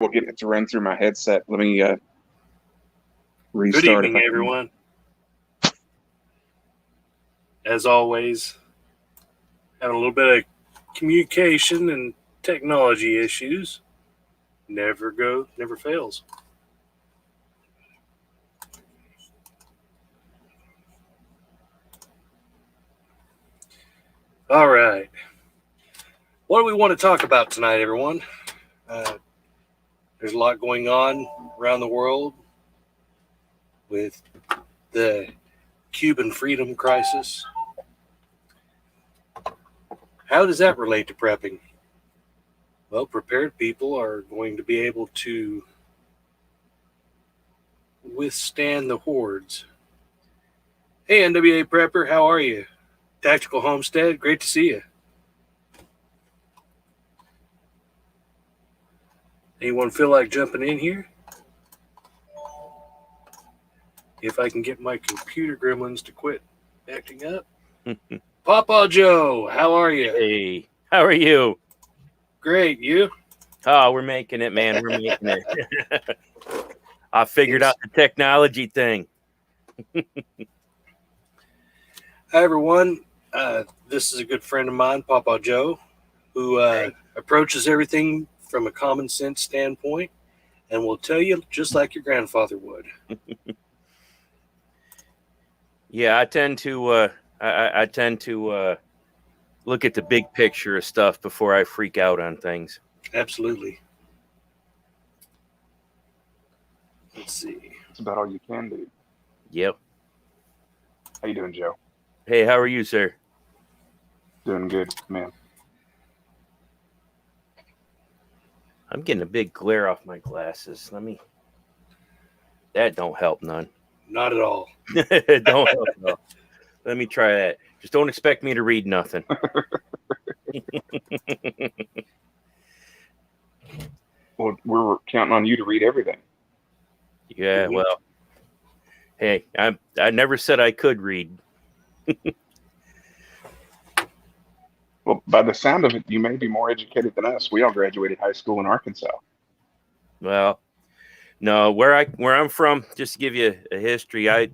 getting it to run through my headset. Let me restart. Good evening, everyone. As always, having a little bit of communication and technology issues. Never fails. All right. What do we want to talk about tonight, everyone? There's a lot going on around the world with the Cuban Freedom Crisis. How does that relate to prepping? Well, prepared people are going to be able to withstand the hordes. Hey, NWA Prepper, how are you? Tactical Homestead, great to see you. Anyone feel like jumping in here? If I can get my computer gremlins to quit acting up. Papa Joe, how are you? Hey, how are you? Great, you? Oh, we're making it, man. We're making it. I figured out the technology thing. Hi, everyone. This is a good friend of mine, Papa Joe, who approaches everything from a common sense standpoint and will tell you just like your grandfather would. Yeah, I tend to look at the big picture of stuff before I freak out on things. Absolutely. Let's see. That's about all you can do. Yep. How you doing, Joe? Hey, how are you, sir? Doing good, man. I'm getting a big glare off my glasses. That don't help none. Not at all. Don't help none. Let me try that. Just don't expect me to read nothing. Well, we're counting on you to read everything. Yeah, well, hey, I never said I could read. Well, by the sound of it, you may be more educated than us. We all graduated high school in Arkansas. Well, no, where I'm from, just to give you a history, I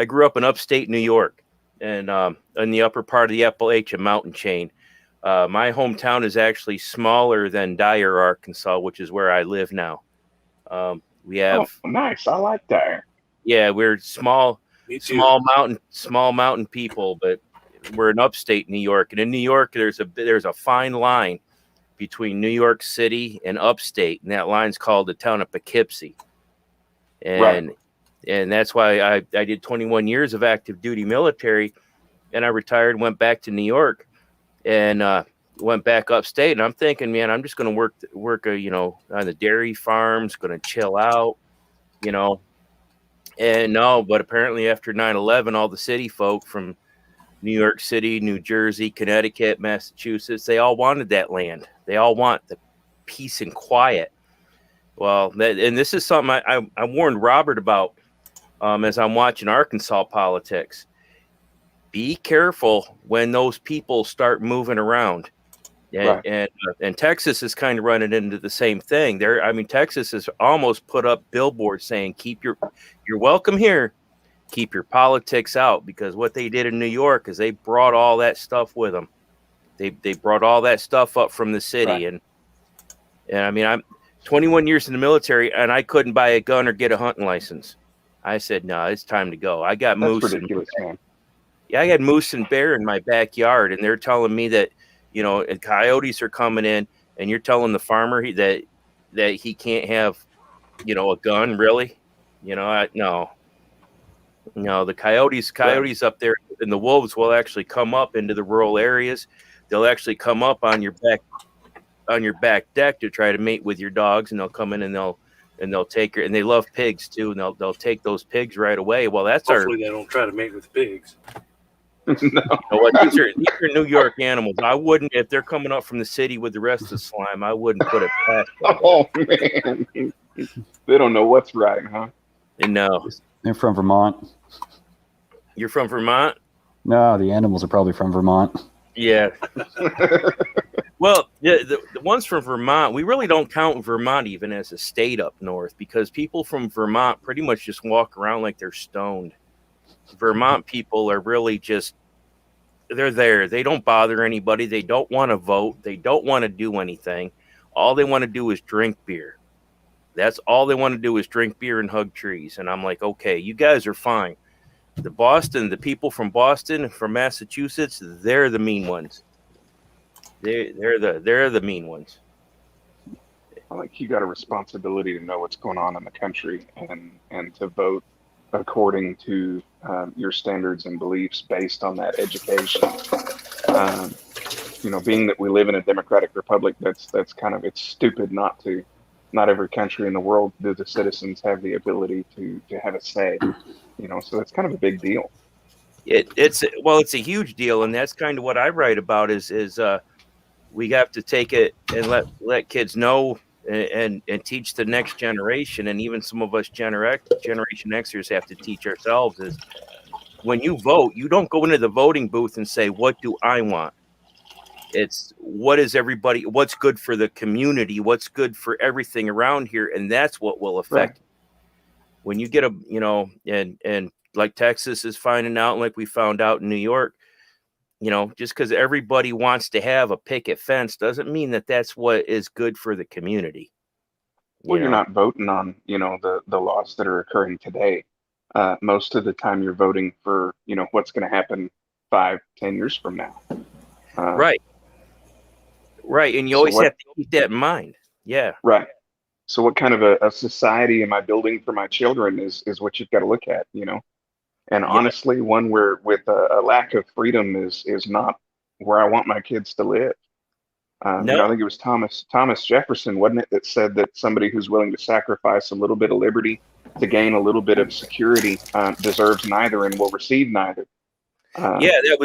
grew up in upstate New York, and in the upper part of the Appalachian mountain chain. My hometown is actually smaller than Dyer, Arkansas, which is where I live now. We have nice. I like Dyer. Yeah, we're small mountain people, but we're in upstate New York, and in New York there's a fine line between New York City and upstate, and that line's called the town of Poughkeepsie. And that's why I did 21 years of active duty military, and I retired, went back to New York, and went back upstate. And I'm thinking, man, I'm just going to work on the dairy farms, going to chill out, And no, but apparently after 9/11, all the city folk from New York City, New Jersey, Connecticut, Massachusetts, they all wanted that land. They all want the peace and quiet. Well, and this is something I warned Robert about as I'm watching Arkansas politics. Be careful when those people start moving around. And Texas is kind of running into the same thing. Texas has almost put up billboards saying, you're welcome here. Keep your politics out, because what they did in New York is they brought all that stuff with them. They brought all that stuff up from the city. Right. And I'm 21 years in the military, and I couldn't buy a gun or get a hunting license. I said, no, it's time to go. I got That's moose. Ridiculous, man. Yeah, I got moose and bear in my backyard, and they're telling me that, coyotes are coming in, and you're telling the farmer that he can't have, a gun, really? No, the coyotes up there, and the wolves will actually come up into the rural areas. They'll actually come up on your back deck to try to mate with your dogs, and they'll come in and they'll take her. And they love pigs too, and they'll take those pigs right away. Well, hopefully they don't try to mate with pigs. No. These are New York animals. I wouldn't, if they're coming up from the city with the rest of the slime, I wouldn't put it past them. Oh man, they don't know what's right, huh? No. They're from Vermont. You're from Vermont? No, the animals are probably from Vermont. Yeah. Well, the ones from Vermont, we really don't count Vermont even as a state up north, because people from Vermont pretty much just walk around like they're stoned. Vermont people are really just, they're there. They don't bother anybody. They don't want to vote. They don't want to do anything. All they want to do is drink beer. That's all they want to do is drink beer and hug trees. And I'm like, okay, you guys are fine. The people from Boston, from Massachusetts, they're the mean ones. They're the mean ones. I think you got a responsibility to know what's going on in the country and to vote according to your standards and beliefs based on that education. Being that we live in a democratic republic, that's kind of, it's stupid not to. Not every country in the world do the citizens have the ability to have a say. So it's kind of a big deal. It's a huge deal, and that's kind of what I write about. Is we have to take it and let kids know and teach the next generation, and even some of us Generation Xers have to teach ourselves. Is when you vote, you don't go into the voting booth and say, "What do I want?" It's what's good for the community, what's good for everything around here, and that's what will affect. Right. When you get and like Texas is finding out, like we found out in New York, just because everybody wants to have a picket fence doesn't mean that that's what is good for the community. You're not voting on, the laws that are occurring today. Most of the time you're voting for, what's going to happen 5-10 years from now. Right. And you always have to keep that in mind. Yeah. Right. So what kind of a society am I building for my children is what you've got to look at, And honestly, one where with a lack of freedom is not where I want my kids to live. No. I think it was Thomas Jefferson, wasn't it, that said that somebody who's willing to sacrifice a little bit of liberty to gain a little bit of security deserves neither and will receive neither. That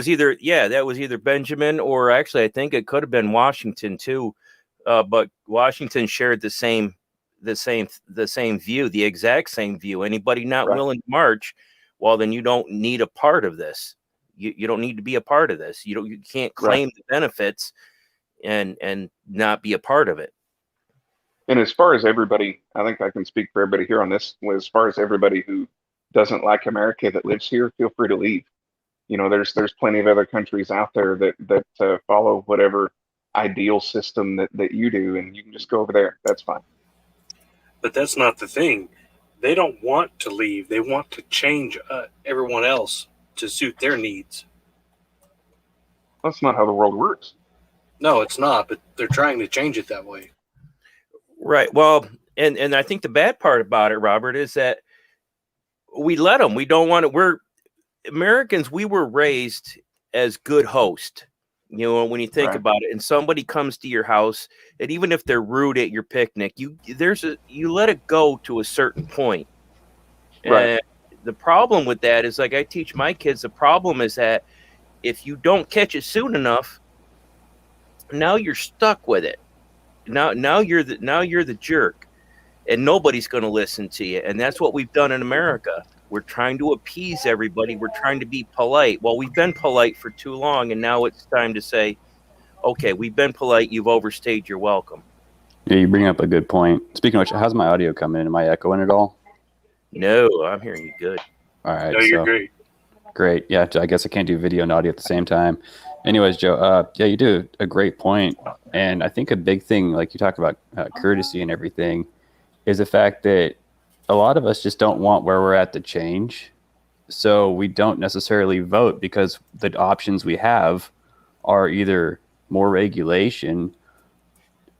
was either Benjamin, or actually I think it could have been Washington too. But Washington shared the same view, the exact same view. Anybody not willing to march, well, then you don't need a part of this. You don't need to be a part of this. You can't claim the benefits and not be a part of it. And as far as everybody, I think I can speak for everybody here on this. As far as everybody who doesn't like America that lives here, feel free to leave. There's plenty of other countries out there that follow whatever ideal system that you do, and you can just go over there. That's fine. But that's not the thing. They don't want to leave. They want to change everyone else to suit their needs. That's not how the world works. No, it's not, but they're trying to change it that way. Right. Well, and I think the bad part about it, Robert, is that we let them. We don't want it. We're Americans. We were raised as good hosts. When you think about it, and somebody comes to your house, and even if they're rude at your picnic, you let it go to a certain point. Right. And the problem with that is, like I teach my kids, the problem is that if you don't catch it soon enough, now you're stuck with it. Now you're the jerk, and nobody's going to listen to you. And that's what we've done in America. We're trying to appease everybody. We're trying to be polite. Well, we've been polite for too long, and now it's time to say, okay, we've been polite. You've overstayed your welcome. Yeah, you bring up a good point. Speaking of which, how's my audio coming in? Am I echoing at all? No, I'm hearing you good. All right. No, you're great. Great. Yeah, I guess I can't do video and audio at the same time. Anyways, Joe, you do a great point. And I think a big thing, like you talk about courtesy and everything, is the fact that a lot of us just don't want where we're at to change. So we don't necessarily vote because the options we have are either more regulation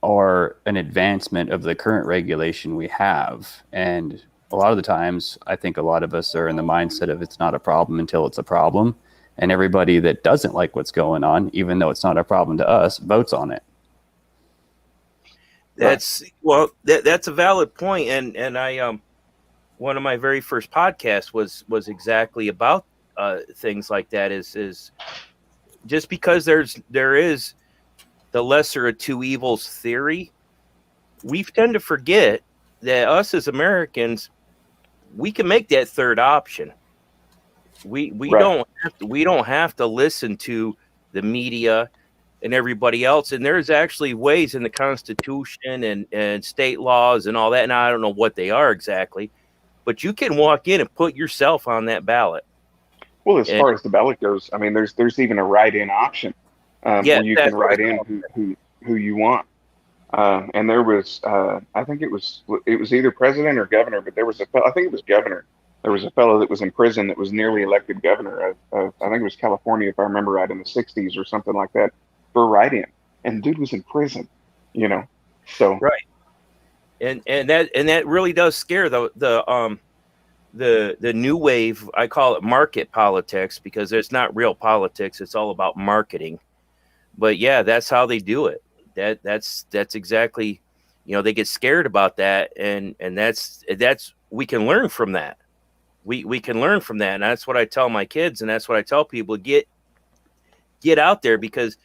or an advancement of the current regulation we have. And a lot of the times, I think a lot of us are in the mindset of it's not a problem until it's a problem. And everybody that doesn't like what's going on, even though it's not a problem to us, votes on it. That's a valid point. And I one of my very first podcasts was exactly about things like that. Is just because there is the lesser of two evils theory, we tend to forget that us as Americans, we can make that third option. We don't have to listen to the media and everybody else. And there's actually ways in the Constitution and state laws and all that. And I don't know what they are exactly, but you can walk in and put yourself on that ballot. Well, as far as the ballot goes, I mean, there's even a write-in option where you can write in who you want. And there was, I think it was either president or governor, but there was I think it was governor. There was a fellow that was in prison that was nearly elected governor of I think it was California, if I remember right, in the 60s or something like that, for write-in. And dude was in prison, you know. So right. And that really does scare the new wave. I call it market politics, because it's not real politics. It's all about marketing. But yeah, that's how they do it. That's exactly, you know, they get scared about that, and that's we can learn from that. We can learn from that, and that's what I tell my kids, and that's what I tell people: get out there, because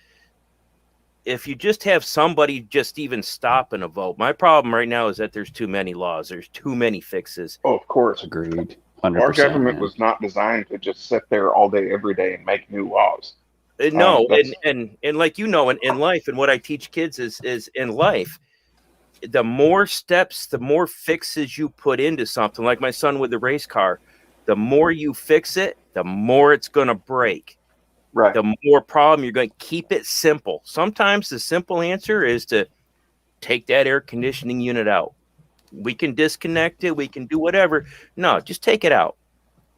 if you just have somebody just even stopping a vote, my problem right now is that there's too many laws, there's too many fixes. Oh, of course, agreed. 100%, our government was not designed to just sit there all day, every day, and make new laws. No, and like, you know, in life, and what I teach kids is in life, the more steps, the more fixes you put into something. Like my son with the race car, the more you fix it, the more it's going to break. Right. The more problem you're going to keep it simple. Sometimes the simple answer is to take that air conditioning unit out. We can disconnect it. We can do whatever. No, just take it out.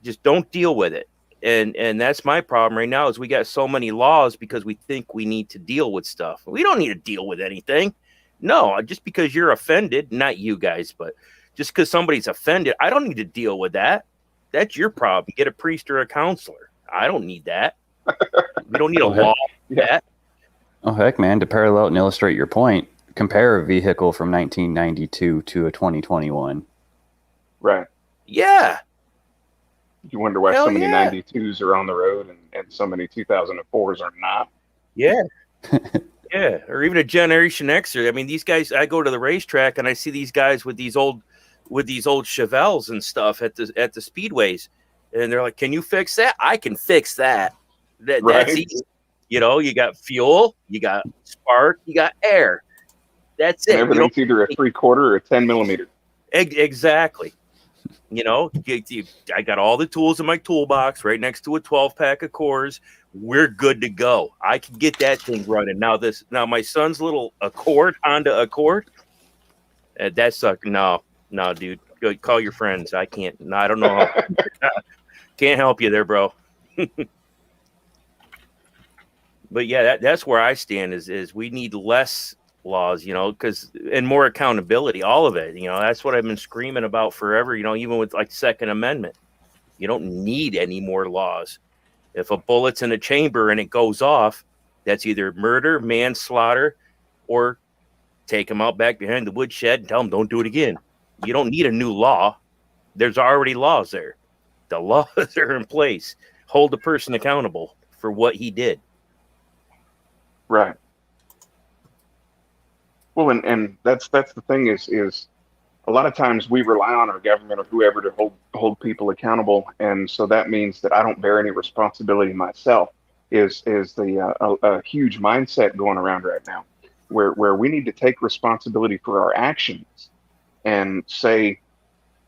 Just don't deal with it. And that's my problem right now, is we got so many laws because we think we need to deal with stuff. We don't need to deal with anything. No, just because you're offended, not you guys, but just because somebody's offended, I don't need to deal with that. That's your problem. Get a priest or a counselor. I don't need that. We don't need a law for that. Oh, heck, man. To parallel and illustrate your point, compare a vehicle from 1992 to a 2021. Right. Yeah. You wonder why so many 92s are on the road and so many 2004s are not. Yeah. Yeah. Or even a Generation Xer. I mean, these guys, I go to the racetrack and I see these guys with these old Chevelles and stuff at the speedways. And they're like, can you fix that? I can fix that. That's easy. You know, you got fuel, you got spark, you got air. That's it. And everything's either a 3/4 or a 10 millimeter. Exactly. You know, I got all the tools in my toolbox right next to a 12-pack of cores. We're good to go. I can get that thing running. Now my son's little Honda Accord. That's no, dude. Go call your friends. I can't. No, I don't know. Can't help you there, bro. But yeah, that's where I stand. Is we need less laws, you know, and more accountability, all of it. You know, that's what I've been screaming about forever. You know, even with like Second Amendment, you don't need any more laws. If a bullet's in a chamber and it goes off, that's either murder, manslaughter, or take them out back behind the woodshed and tell them don't do it again. You don't need a new law. There's already laws there. The laws are in place. Hold the person accountable for what he did. Right. Well, and that's the thing is a lot of times we rely on our government or whoever to hold people accountable, and so that means that I don't bear any responsibility myself. Is a huge mindset going around right now, where we need to take responsibility for our actions and say,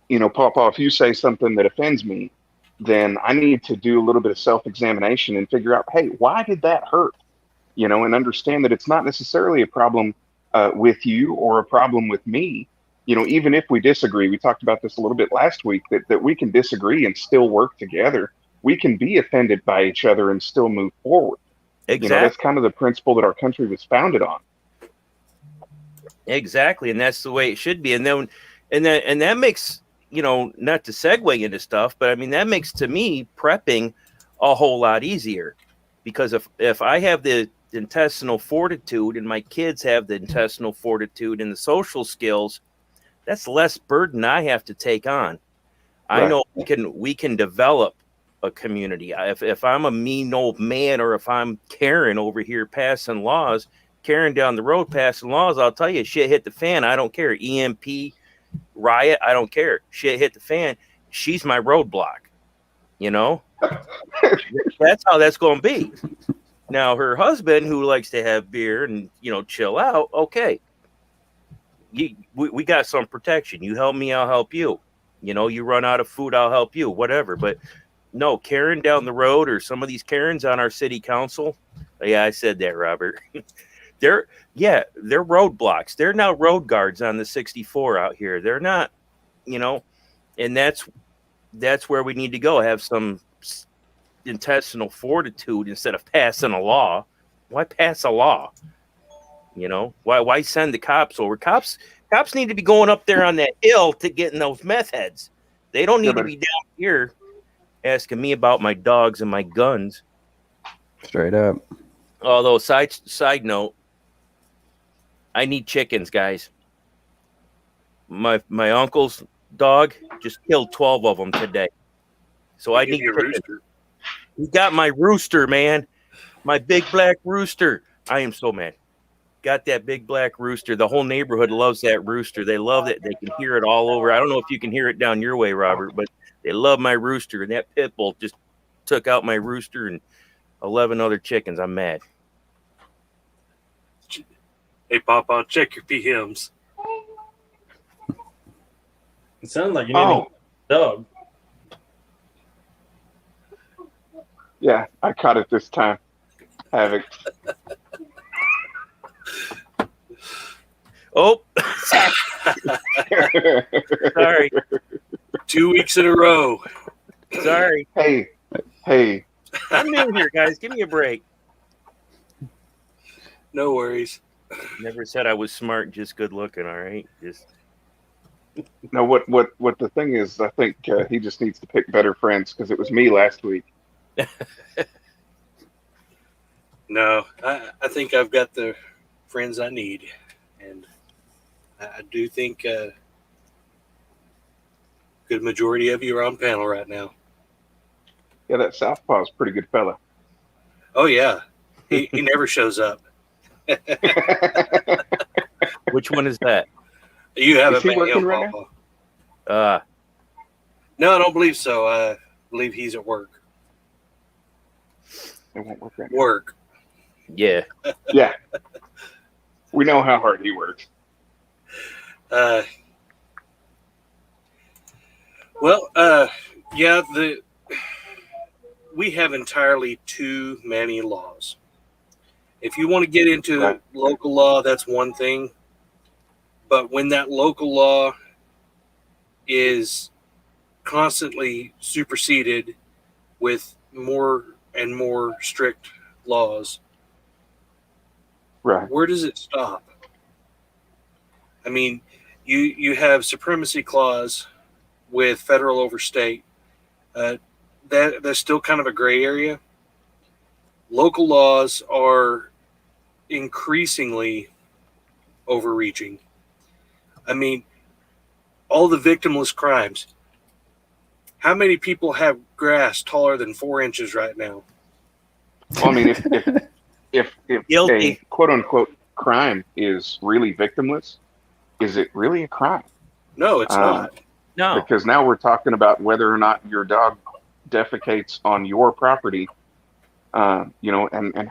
you know, Papa, if you say something that offends me, then I need to do a little bit of self-examination and figure out, hey, why did that hurt? You know, and understand that it's not necessarily a problem with you or a problem with me. You know, even if we disagree, we talked about this a little bit last week, that we can disagree and still work together. We can be offended by each other and still move forward. Exactly. You know, that's kind of the principle that our country was founded on. Exactly. And that's the way it should be. And that makes, you know, not to segue into stuff, but I mean, that makes, to me, prepping a whole lot easier, because if I have the intestinal fortitude and my kids have the intestinal fortitude and the social skills, that's less burden I have to take on. Right. I know we can develop a community. If I'm a mean old man, or if I'm Karen over here passing laws, Karen down the road passing laws, I'll tell you, shit hit the fan. I don't care. EMP, riot, I don't care. Shit hit the fan. She's my roadblock. You know, that's how that's going to be. Now her husband, who likes to have beer and chill out, okay, we got some protection. You help me, I'll help you. You run out of food, I'll help you. Whatever. But no, Karen down the road, or some of these Karens on our city council. Yeah, I said that, Robert. they're roadblocks. They're now road guards on the 64 out here. They're not, and that's where we need to go. Have some intestinal fortitude instead of passing a law. Why pass a law? Why send the cops over? Cops need to be going up there on that hill to getting those meth heads. They don't need to be down here asking me about my dogs and my guns. Straight up. Although side note, I need chickens, guys. My uncle's dog just killed 12 of them today. So I need chickens. He got my rooster, man. My big black rooster. I am so mad. Got that big black rooster. The whole neighborhood loves that rooster. They love it. They can hear it all over. I don't know if you can hear it down your way, Robert, but they love my rooster. And that pit bull just took out my rooster and 11 other chickens. I'm mad. Hey, Papa, check your PMs. It sounds like you need a dog. Yeah, I caught it this time. Havoc. Oh, sorry. 2 weeks in a row. Sorry. Hey. I'm new here, guys. Give me a break. No worries. Never said I was smart, just good looking. All right, just. No, what the thing is, I think he just needs to pick better friends, because it was me last week. No, I think I've got the friends I need, and I do think a good majority of you are on panel right now. Yeah, that Southpaw's a pretty good fella. Oh yeah, he never shows up. Which one is that? You haven't Is he met working him, right Papa. No, I don't believe so. I believe he's at work. It won't work right now. Work. Yeah. Yeah. We know how hard he works. Yeah, we have entirely too many laws. If you want to get into local law, that's one thing. But when that local law is constantly superseded with more and more strict laws, Right. where does it stop? I mean, you have supremacy clause with federal over state. That's still kind of a gray area. Local laws are increasingly overreaching. I mean, all the victimless crimes. How many people have grass taller than 4 inches right now? Well, I mean, if Guilty. a quote unquote crime is really victimless, is it really a crime? No, it's not. No. Because now we're talking about whether or not your dog defecates on your property, and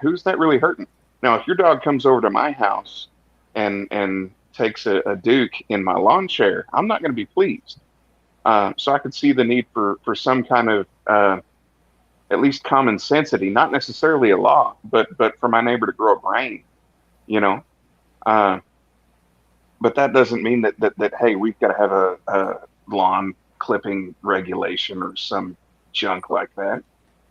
who's that really hurting? Now, if your dog comes over to my house and takes a Duke in my lawn chair, I'm not going to be pleased. So I could see the need for some kind of at least common sensity, not necessarily a law, but for my neighbor to grow a brain, but that doesn't mean that hey, we've got to have a lawn clipping regulation or some junk like that.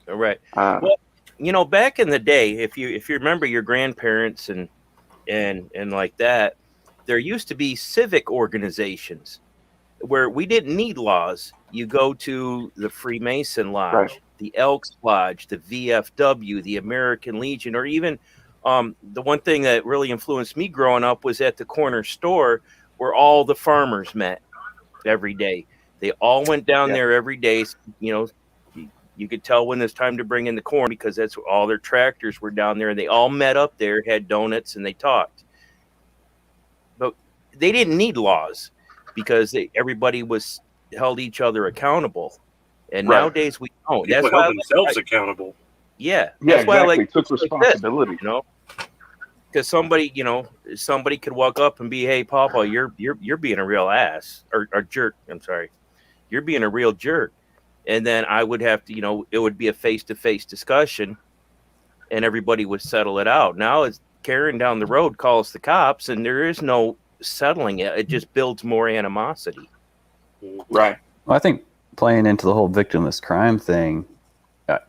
Right. Well, back in the day, if you remember your grandparents and like that, there used to be civic organizations where we didn't need laws. You go to the Freemason Lodge, right, the Elks Lodge, the VFW, the American Legion, or even the one thing that really influenced me growing up was at the corner store where all the farmers met every day. They all went down there every day. You could tell when it's time to bring in the corn because that's where all their tractors were down there, and they all met up there, had donuts, and they talked. But they didn't need laws because everybody held each other accountable. And nowadays we don't. People That's held why themselves accountable. Yeah, Yeah, that's why I like exactly. Took groups like this, responsibility. you know, because somebody could walk up and be, "Hey, Papa, you're being a real ass or jerk." I'm sorry, you're being a real jerk, and then I would have to, it would be a face-to-face discussion, and everybody would settle it out. Now it's Karen down the road calls the cops, and there is no settling it. It just builds more animosity. Right. Well, I think playing into the whole victimless crime thing,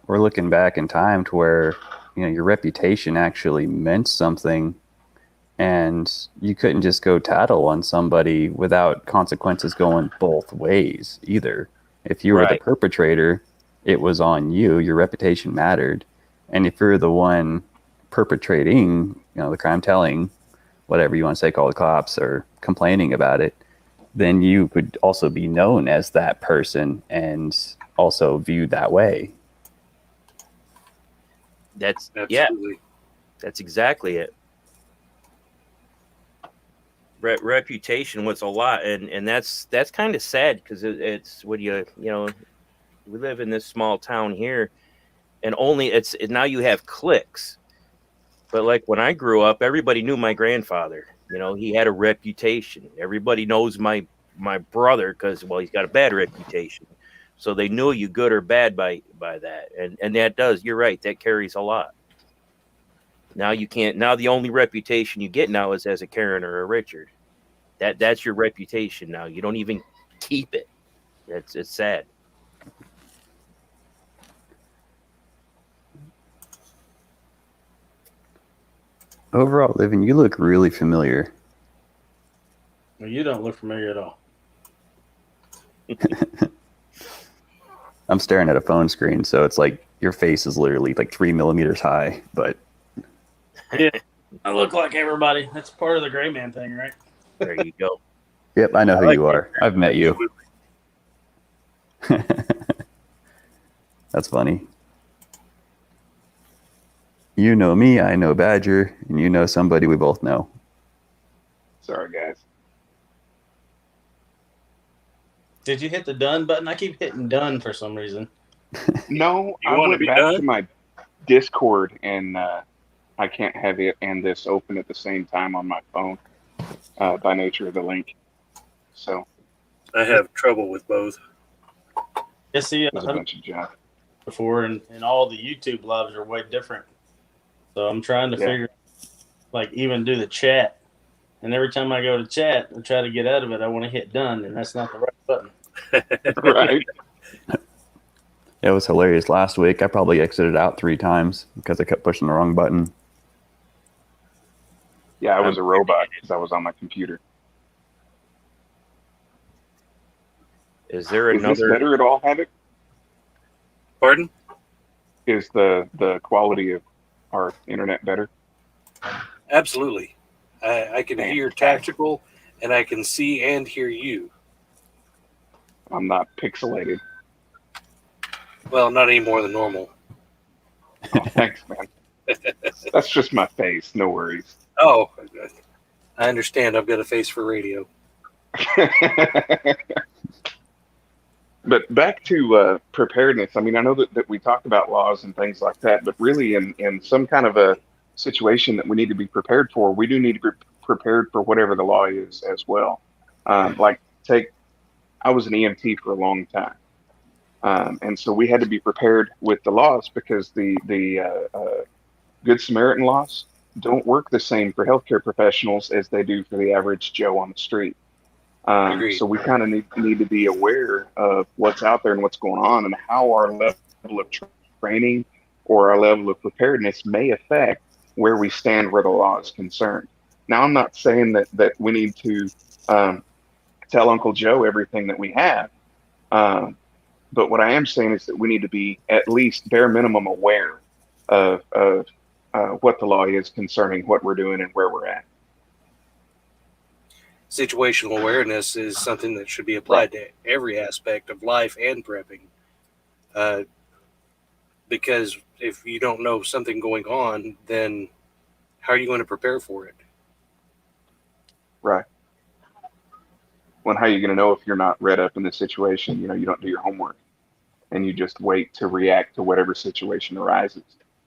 we're looking back in time to where, your reputation actually meant something, and you couldn't just go tattle on somebody without consequences going both ways either. If you were the Right. perpetrator, it was on you. Your reputation mattered. And if you're the one perpetrating, the crime, telling, whatever you want to say, call the cops or complaining about it, then you would also be known as that person and also viewed that way. That's Absolutely. that's exactly it. Reputation was a lot, and that's kind of sad because it's when we live in this small town here, and now you have cliques. But like when I grew up, everybody knew my grandfather. He had a reputation. Everybody knows my brother because, well, he's got a bad reputation. So they knew you good or bad by that. And that does, you're right, that carries a lot. Now you can't, now the only reputation you get now is as a Karen or a Richard. That's your reputation now. You don't even keep it. It's sad. Overall, Living, you look really familiar. Well, you don't look familiar at all. I'm staring at a phone screen, so it's like your face is literally like 3 millimeters high. But I look like everybody. That's part of the gray man thing, right? There you go. yep, I know who like you are. I've met you. That's funny. You know me, I know Badger, and you know somebody we both know. Sorry, guys. Did you hit the done button? I keep hitting done for some reason. No, You I wanna went be back done? to my Discord, and I can't have it and this open at the same time on my phone by nature of the link. So I have trouble with both. Yes, see, it was a I've bunch of junk. before, and all the YouTube lives are way different. So I'm trying to Yeah. figure, like, even do the chat. And every time I go to chat and try to get out of it, I want to hit done, and that's not the right button. Right. It was hilarious last week. I probably exited out 3 times because I kept pushing the wrong button. Yeah, I was a robot because I was on my computer. Is there Is this another? better at all, Havoc? Pardon? Is the quality of our internet better? Absolutely. I can hear tactical, and I can see and hear you. I'm not pixelated. Well, not any more than normal. Oh, thanks, man. That's just my face. No worries. Oh, I understand. I've got a face for radio. But back to preparedness. I mean, I know that we talked about laws and things like that, but really in some kind of a situation that we need to be prepared for, we do need to be prepared for whatever the law is as well. I was an EMT for a long time. And so we had to be prepared with the laws because the Good Samaritan laws don't work the same for healthcare professionals as they do for the average Joe on the street. Agreed. So we kind of need to be aware of what's out there and what's going on and how our level of training or our level of preparedness may affect where we stand where the law is concerned. Now, I'm not saying that we need to tell Uncle Joe everything that we have. But what I am saying is that we need to be at least bare minimum aware of what the law is concerning what we're doing and where we're at. Situational awareness is something that should be applied to every aspect of life and prepping. Because if you don't know something going on, then how are you going to prepare for it? Right. Well, how are you going to know if you're not read up in the situation? You don't do your homework and you just wait to react to whatever situation arises.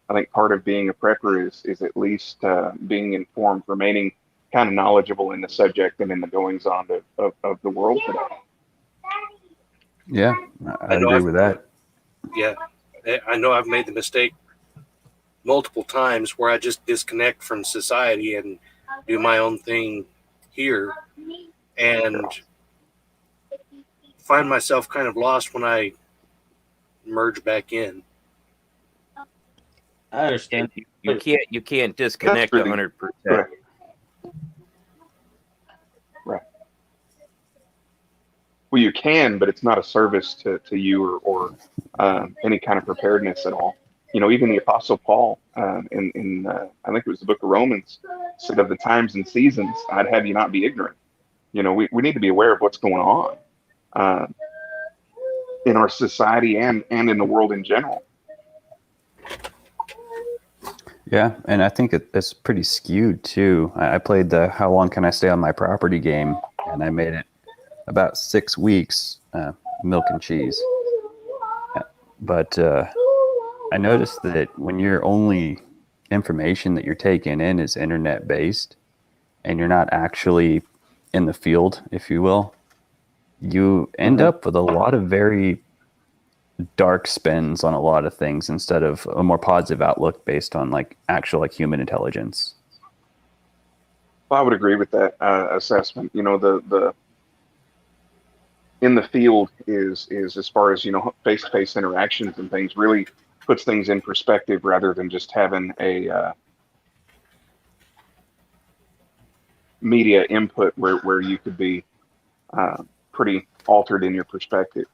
I think part of being a prepper is at least being informed, remaining kind of knowledgeable in the subject and in the goings on of the world today. Yeah, I agree with that. Yeah, I know I've made the mistake multiple times where I just disconnect from society and do my own thing here, and find myself kind of lost when I merge back in. I understand. You can't disconnect really 100%. Right. Right. Well, you can, but it's not a service to you or any kind of preparedness at all. You know, even the Apostle Paul in I think it was the book of Romans said, of the times and seasons, I'd have you not be ignorant. You know, we need to be aware of what's going on in our society and in the world in general. Yeah, and I think it's pretty skewed too. I played the how long can I stay on my property game, and I made it about 6 weeks, milk and cheese. But I noticed that when your only information that you're taking in is internet based, and you're not actually in the field, if you will, you end up with a lot of very dark spins on a lot of things instead of a more positive outlook based on like actual like human intelligence. Well, I would agree with that assessment. You know, the in the field is as far as, you know, face-to-face interactions and things really puts things in perspective rather than just having a media input where you could be pretty altered in your perspective.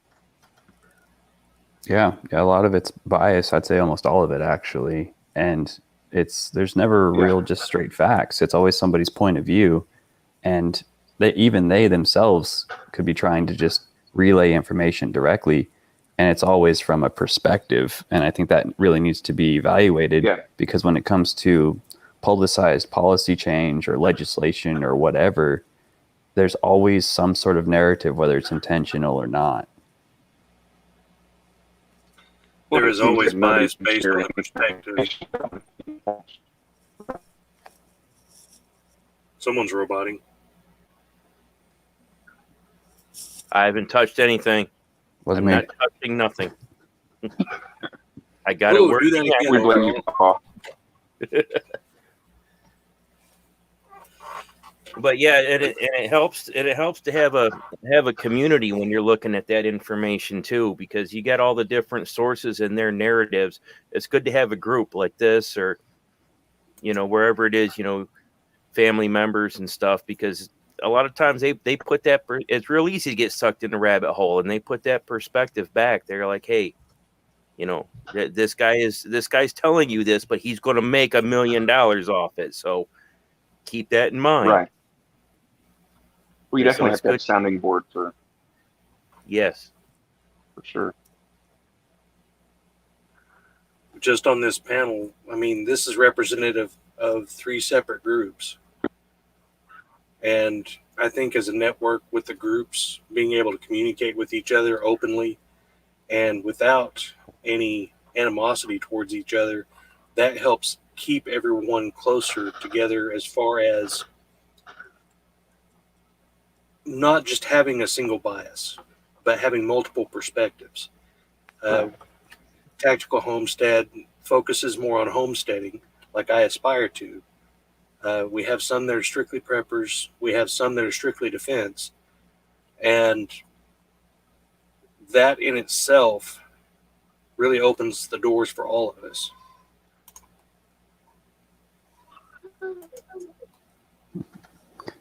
Yeah, a lot of it's bias. I'd say almost all of it actually, and there's never real just straight facts. It's always somebody's point of view, and they themselves could be trying to just relay information directly, and it's always from a perspective. And I think that really needs to be evaluated because when it comes to publicized policy change or legislation or whatever, there's always some sort of narrative, whether it's intentional or not. There is always bias based on the perspective. Someone's roboting. I haven't touched anything. Wasn't I'm me. not touching nothing. I got it working. Do that again. We blame you, Paul. But yeah, it helps. It helps to have a community when you're looking at that information too, because you got all the different sources and their narratives. It's good to have a group like this, or you know, wherever it is, you know, family members and stuff, because a lot of times they put that. It's real easy to get sucked in the rabbit hole, and they put that perspective back. They're like, hey, you know, this guy's telling you this, but he's going to make $1 million off it. So keep that in mind. Right. Well, you Yeah, definitely so have to have a it's good. sounding board for Yes. sure. Just on this panel, I mean, this is representative of 3 separate groups. And I think as a network with the groups, being able to communicate with each other openly and without any animosity towards each other, that helps keep everyone closer together as far as not just having a single bias, but having multiple perspectives. Tactical Homestead focuses more on homesteading, like I aspire to. We have some that are strictly preppers. We have some that are strictly defense. And that in itself really opens the doors for all of us.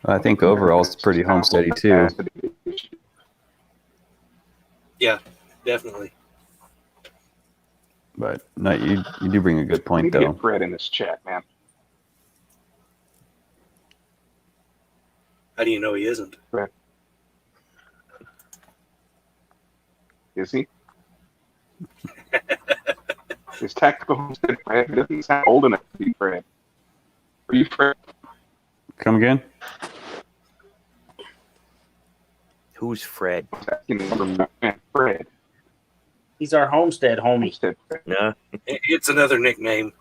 I think overall it's pretty homesteady too. Yeah, definitely. But no, you do bring a good We point need to though. get Fred in this chat, man. How do you know he isn't? Fred. Is he? Is Tactical Homestead Fred? He doesn't sound old enough to be Fred. Are you Fred? Come again? Who's Fred? Fred. He's our homestead homie. Homestead Fred. No. It's another nickname.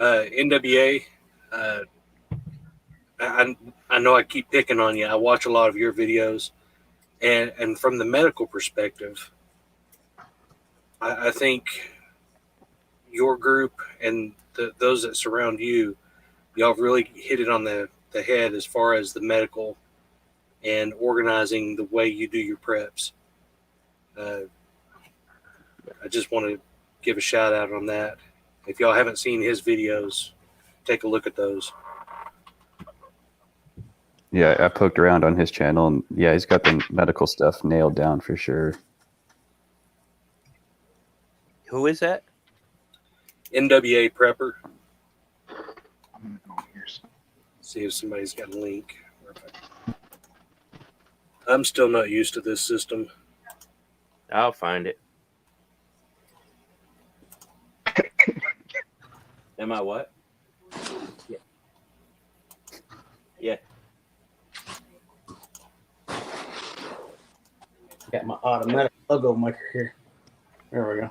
NWA, I know I keep picking on you. I watch a lot of your videos, and from the medical perspective, I think your group and those that surround you, y'all really hit it on the head as far as the medical and organizing the way you do your preps. I just want to give a shout out on that. If y'all haven't seen his videos, take a look at those. Yeah, I poked around on his channel, and yeah, he's got the medical stuff nailed down for sure. Who is that? NWA Prepper. I'm gonna go here. See if somebody's got a link. I'm still not used to this system. I'll find it. Am I what? Yeah. Yeah. Got my automatic logo maker here. There we go.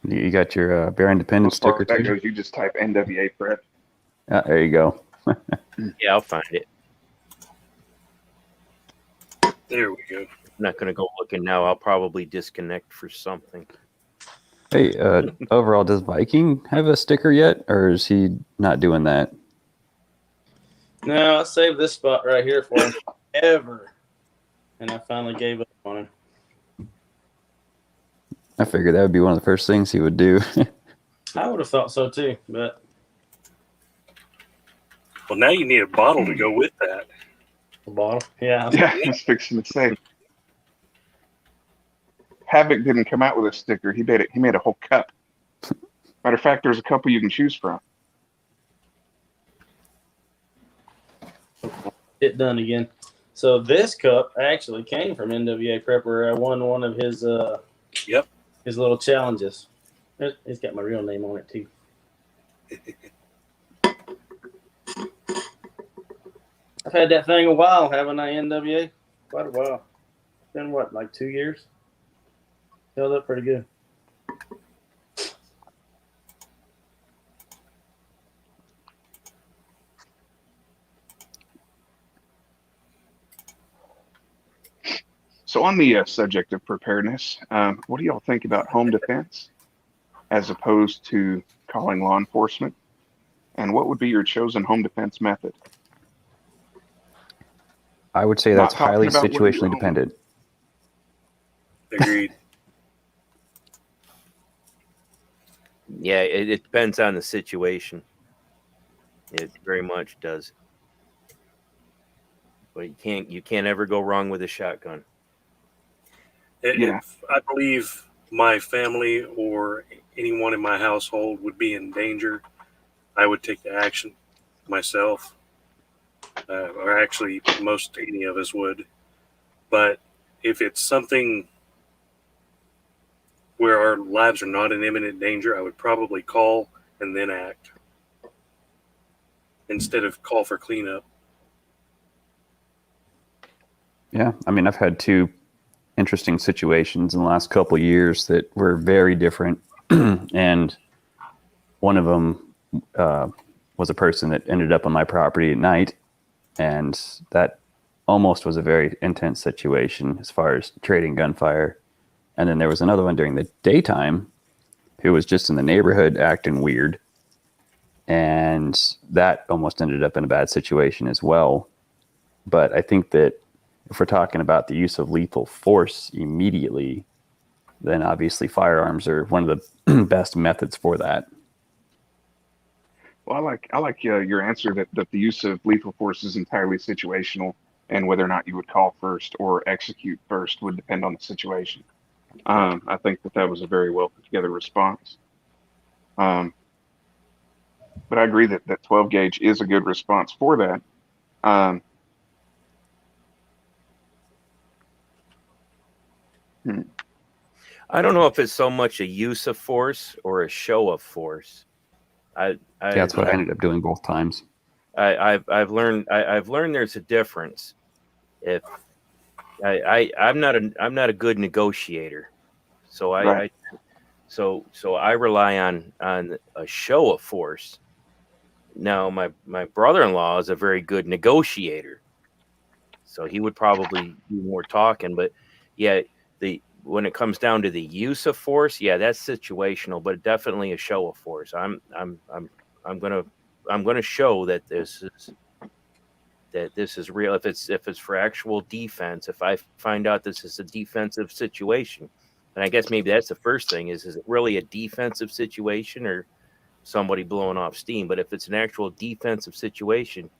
You got your Bear Independence As far sticker as that too? goes, you just type NWA prep. There you go. Yeah, I'll find it. There we go. I'm not going to go looking now. I'll probably disconnect for something. Hey, overall, does Viking have a sticker yet, or is he not doing that? No, I saved this spot right here for him forever, and I finally gave up on him. I figured that would be one of the first things he would do. I would have thought so too, but Well, now you need a bottle to go with that. the bottle, yeah. Yeah, I was fixing to say. Havoc didn't come out with a sticker. He made it. He made a whole cup. Matter of fact, there's a couple you can choose from. It done again. So this cup actually came from NWA Prepper. I won one of his his little challenges. It's got my real name on it too. I've had that thing a while, haven't I, NWA? Quite a while. It's been what, like 2 years? Held up pretty good. So on the subject of preparedness, what do y'all think about home defense as opposed to calling law enforcement? And what would be your chosen home defense method? I would say Not that's talking highly about what you situationally own. dependent. Agreed. Yeah, it depends on the situation. It very much does. But you can't ever go wrong with a shotgun. Yeah. If I believe my family or anyone in my household would be in danger, I would take the action myself. Or actually, most any of us would. But if it's something where our lives are not in imminent danger, I would probably call and then act instead of call for cleanup. Yeah, I mean, I've had two interesting situations in the last couple of years that were very different, and one of them was a person that ended up on my property at night, and that almost was a very intense situation as far as trading gunfire. And then there was another one during the daytime who was just in the neighborhood acting weird, and that almost ended up in a bad situation as well. But I think that if we're talking about the use of lethal force immediately, then obviously firearms are one of the best methods for that. Well, I like your answer that the use of lethal force is entirely situational, and whether or not you would call first or execute first would depend on the situation. I think that was a very well put together response. But I agree that 12 gauge is a good response for that. I don't know if it's so much a use of force or a show of force. That's what I ended up doing both times. I've learned there's a difference. If I'm not a good negotiator, so Right. so I rely on a show of force. Now my brother-in-law is a very good negotiator, so he would probably do more talking. But yeah, when it comes down to the use of force, yeah, that's situational, but definitely a show of force. I'm gonna show that this is real. If it's for actual defense, if I find out this is a defensive situation, and I guess maybe that's the first thing is it really a defensive situation or somebody blowing off steam? But if it's an actual defensive situation,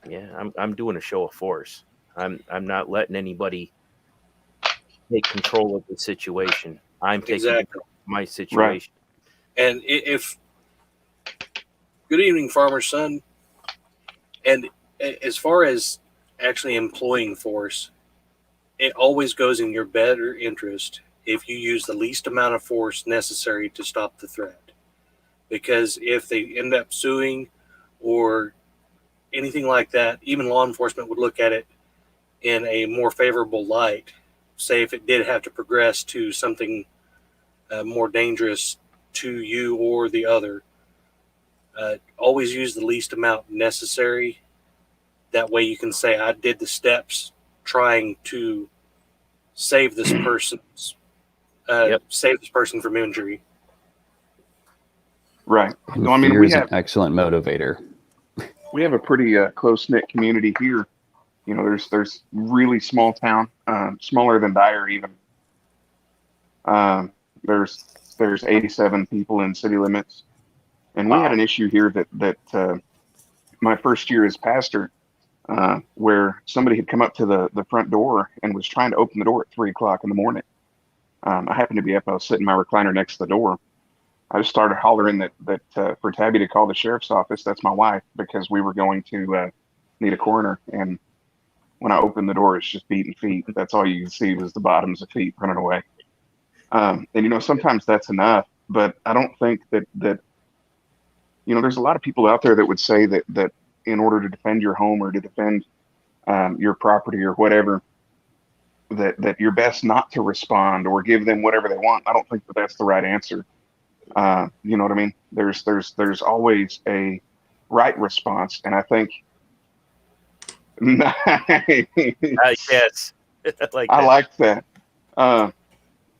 yeah, I'm doing a show of force. I'm not letting anybody take control of the situation. I'm taking Exactly. control of my Right. situation. And if good evening, farmer's son. And as far as actually employing force, it always goes in your better interest if you use the least amount of force necessary to stop the threat. Because if they end up suing or anything like that, even law enforcement would look at it in a more favorable light. Say if it did have to progress to something more dangerous to you or the other, always use the least amount necessary. That way you can say, I did the steps trying to save this person's save this person from injury. Right. And So I mean, fear we is have an excellent motivator. a pretty close-knit community here. You know, there's really small town, smaller than Dyer even. Um, there's 87 people in city limits, and we had an issue here that my first year as pastor, where somebody had come up to the front door and was trying to open the door at 3 o'clock in the morning. I happened to be up. I was sitting in my recliner next to the door. I just started hollering that for Tabby to call the sheriff's office. That's my wife, because we were going to need a coroner. And when I opened the door, it's just beating feet. That's all you can see was the bottoms of feet running away. And you know, sometimes that's enough, but I don't think that you know, there's a lot of people out there that would say that in order to defend your home or to defend your property or whatever, that you're best not to respond or give them whatever they want. I don't think that that's the right answer. You know what I mean? There's always a right response, and I think Yes, like I that. like that.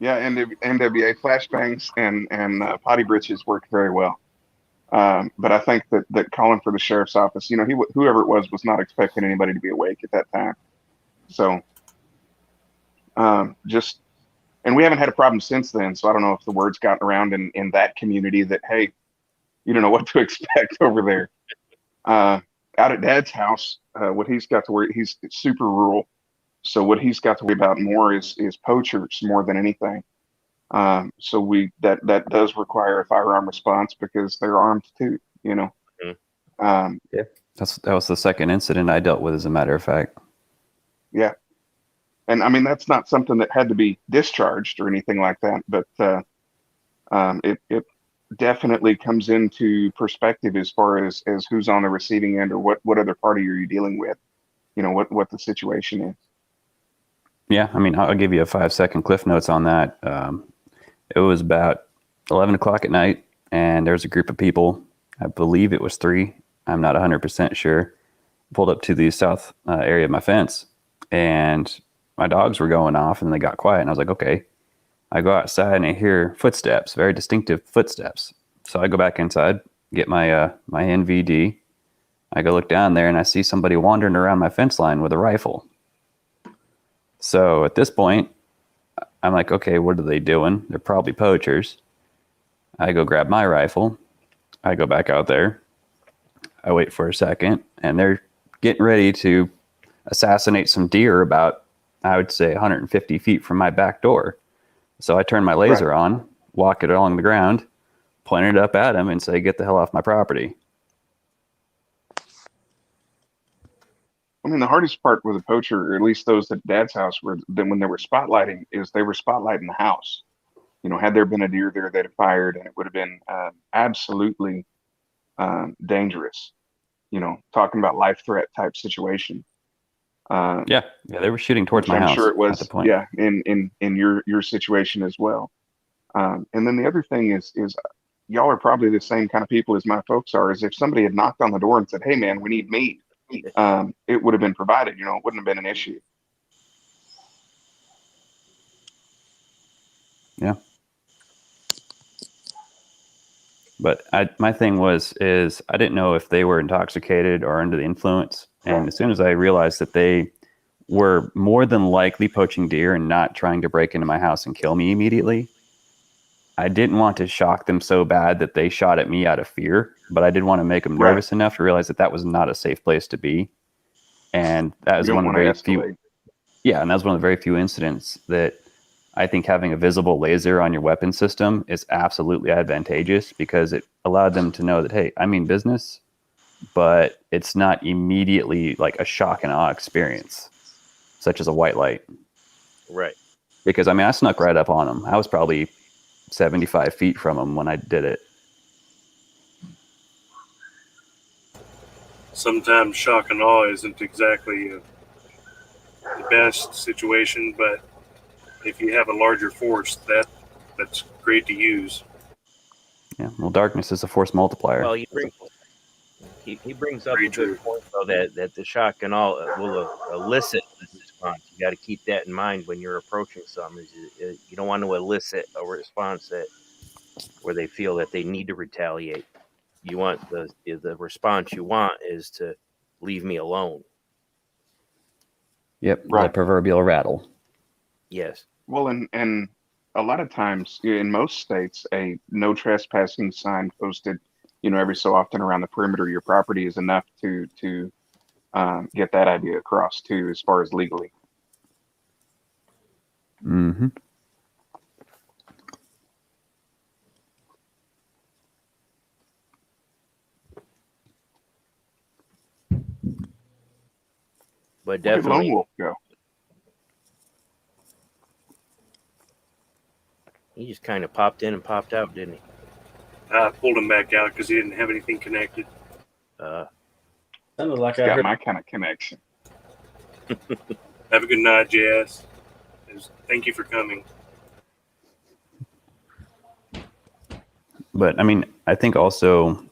Yeah, NWA flashbangs and potty britches work very well. But I think that calling for the sheriff's office, you know, whoever it was not expecting anybody to be awake at that time. So and we haven't had a problem since then. So I don't know if the word's gotten around in that community that, hey, you don't know what to expect over there. Out at Dad's house, what he's got to worry, he's super rural. So what he's got to worry about more is poachers more than anything. So that does require a firearm response because they're armed too, you know. Yeah, that was the second incident I dealt with, as a matter of fact. Yeah. And I mean, that's not something that had to be discharged or anything like that, but it definitely comes into perspective as far as who's on the receiving end or what other party are you dealing with, you know, what the situation is. Yeah, I mean, I'll give you a 5-second cliff notes on that. It was about 11 o'clock at night, and there was a group of people. I believe it was 3. I'm not 100% sure. Pulled up to the south area of my fence, and my dogs were going off, and they got quiet. And I was like, okay. I go outside, and I hear footsteps, very distinctive footsteps. So I go back inside, get my my NVD. I go look down there, and I see somebody wandering around my fence line with a rifle. So at this point, I'm like, okay, what are they doing? They're probably poachers. I go grab my rifle. I go back out there. I wait for a second, and they're getting ready to assassinate some deer about, I would say, 150 feet from my back door. So I turn my laser on, walk it along the ground, point it up at them, and say, get the hell off my property. I mean, the hardest part with a poacher, or at least those at Dad's house, were then when they were spotlighting, is they were spotlighting the house. You know, had there been a deer there, they'd have fired, and it would have been absolutely dangerous. You know, talking about life threat type situation. Yeah, they were shooting towards my I'm house. sure it was. At the point. Yeah, in your situation as well. And then the other thing is y'all are probably the same kind of people as my folks are. Is if somebody had knocked on the door and said, "Hey, man, we need meat," it would have been provided. You know, it wouldn't have been an issue. Yeah. But my thing is I didn't know if they were intoxicated or under the influence. And as soon as I realized that they were more than likely poaching deer and not trying to break into my house and kill me immediately, I didn't want to shock them so bad that they shot at me out of fear, but I did want to make them nervous enough to realize that that was not a safe place to be. And that was one of the very few. Yeah, and that was one of the very few incidents that I think having a visible laser on your weapon system is absolutely advantageous, because it allowed them to know that, hey, I mean business, but it's not immediately like a shock and awe experience, such as a white light. Right. Because, I mean, I snuck right up on them. I was probably 75 feet from them when I did it. Sometimes shock and awe isn't exactly the best situation, but if you have a larger force, that's great to use. Yeah, well, darkness is a force multiplier. Well, he brings up a good point, though, that the shock and all will elicit this response. You got to keep that in mind when you're approaching something. You don't want to elicit a response where they feel that they need to retaliate. You want the response you want is to leave me alone. Yep, right. The proverbial rattle. Yes. Well, and a lot of times in most states, a no trespassing sign posted, every so often around the perimeter of your property is enough to get that idea across too, as far as legally. Mm-hmm. But definitely, Lone Wolf go. He just kind of popped in and popped out, didn't he? I pulled him back out because he didn't have anything connected. Sounded like I got heard my kind of connection. Have a good night, Jess. Thank you for coming. But I mean, I think also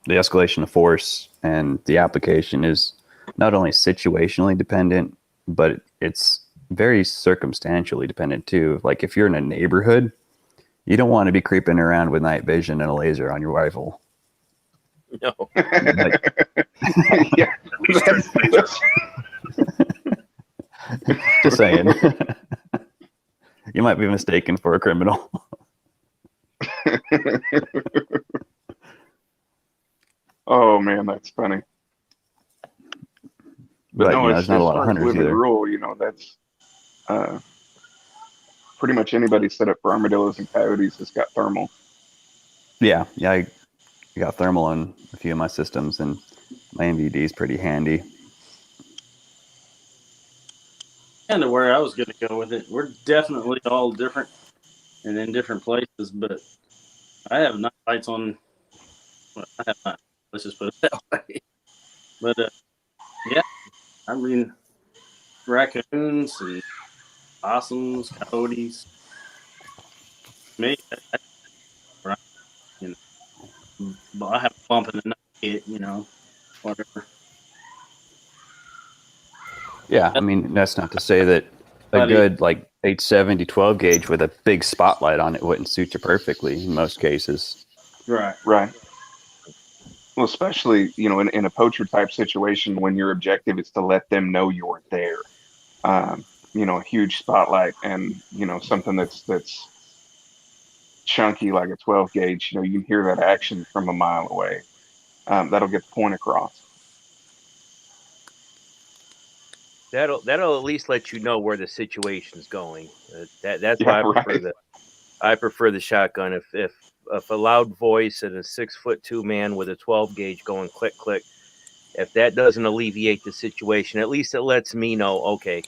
the escalation of force and the application is not only situationally dependent, but it's very circumstantially dependent too. Like if you're in a neighborhood, you don't want to be creeping around with night vision and a laser on your rifle. No. Yeah. Just saying. You might be mistaken for a criminal. Oh man, that's funny. But no, there's not a lot of hunters either. Rule, that's pretty much anybody set up for armadillos and coyotes has got thermal. Yeah, I got thermal on a few of my systems, and my MVD is pretty handy. kind of where I was going to go with it. We're definitely all different and in different places, but I have night lights on. Well, I have not. Let's just put it that way. But yeah, I mean, raccoons and possums, coyotes. Me, right? But I have a bump in the night hit, whatever. Yeah, I mean, that's not to say that a good 870 12 gauge with a big spotlight on it wouldn't suit you perfectly in most cases. Right. Well, especially, in a poacher type situation when your objective is to let them know you're there. A huge spotlight and, something that's chunky like a 12 gauge, you can hear that action from a mile away. That'll get the point across. That'll at least let you know where the situation's going. That's why I prefer the shotgun. If a loud voice and a 6'2" man with a 12 gauge going click click, if that doesn't alleviate the situation, at least it lets me know, okay,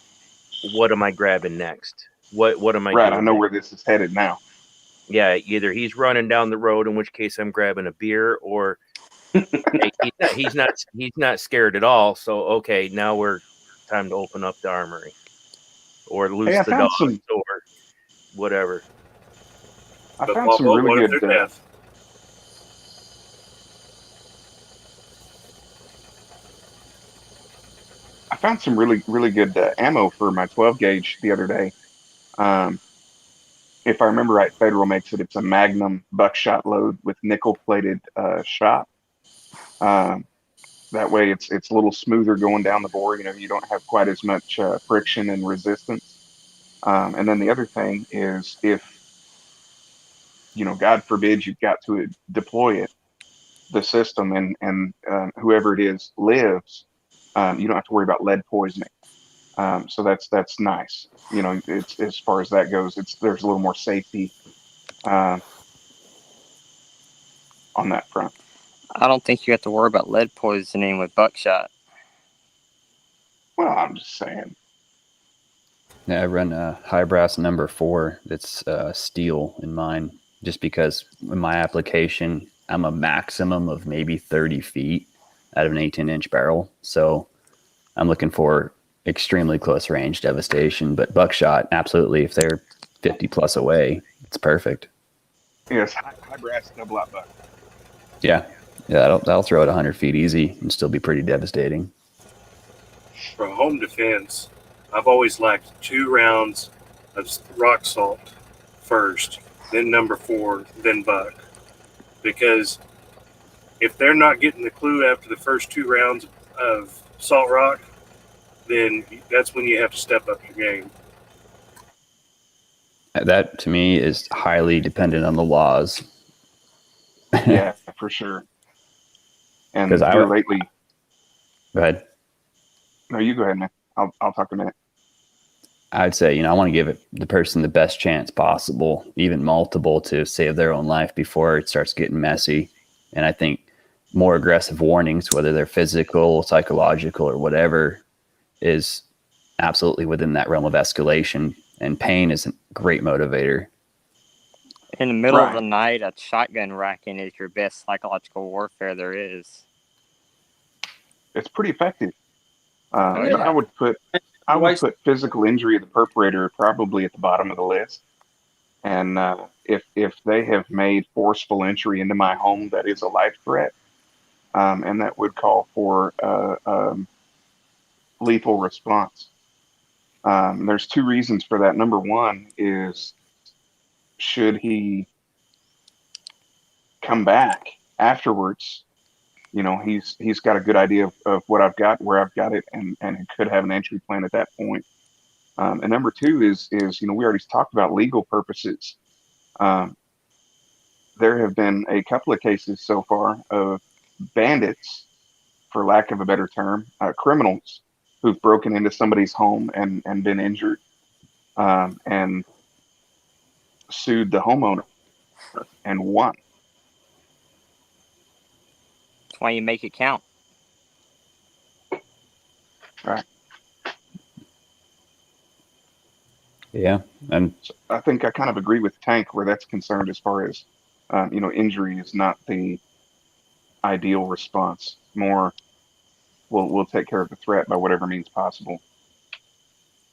what am I grabbing next? What am I doing? Right, I know where this is headed now. Yeah, either he's running down the road, in which case I'm grabbing a beer, or hey, he's not scared at all. So okay, now we're time to open up the armory or loose Hey, I the found dogs some. or whatever. I But found some really what if good. they're deaf? I found some really good ammo for my 12 gauge the other day. Um, if I remember right, Federal makes it. It's a Magnum buckshot load with nickel plated shot. Um, that way, it's a little smoother going down the bore. You know, you don't have quite as much friction and resistance. And then the other thing is, if God forbid, you've got to deploy it, the system, and whoever it is lives, you don't have to worry about lead poisoning. So that's nice. It's as far as that goes, there's a little more safety uh, on that front. I don't think you have to worry about lead poisoning with buckshot. Well, I'm just saying. Yeah, I run a high brass number 4 that's steel in mine, just because in my application, I'm a maximum of maybe 30 feet out of an 18-inch barrel. So I'm looking for extremely close range devastation, but buckshot, absolutely. If they're 50 plus away, it's perfect. Yes, high brass double out buck. Yeah. Yeah, that'll throw it 100 feet easy and still be pretty devastating. For home defense, I've always liked 2 rounds of rock salt first, then number 4, then buck. Because if they're not getting the clue after the first 2 rounds of salt rock, then that's when you have to step up your game. That to me is highly dependent on the laws. Yeah, for sure. And 'Cause here lately, Go ahead. no, you go ahead, man. I'll talk a minute. I'd say, I want to give the person the best chance possible, even multiple, to save their own life before it starts getting messy. And I think more aggressive warnings, whether they're physical, psychological, or whatever, is absolutely within that realm of escalation. And pain is a great motivator. In the middle of Right. the night, a shotgun racking is your best psychological warfare there is. It's pretty effective. yeah. But I would put physical injury of the perpetrator probably at the bottom of the list. And if they have made forceful entry into my home, that is a life threat, and that would call for lethal response. There's 2 reasons for that. Number one is, should he come back afterwards, he's got a good idea of what I've got, where I've got it, and he could have an entry plan at that point. And number 2 is we already talked about legal purposes. There have been a couple of cases so far of bandits, for lack of a better term, criminals who've broken into somebody's home and been injured, and sued the homeowner and won. That's why you make it count. Right. Yeah. And So I think I kind of agree with Tank where that's concerned, as far as injury is not the ideal response. More, we'll take care of the threat by whatever means possible.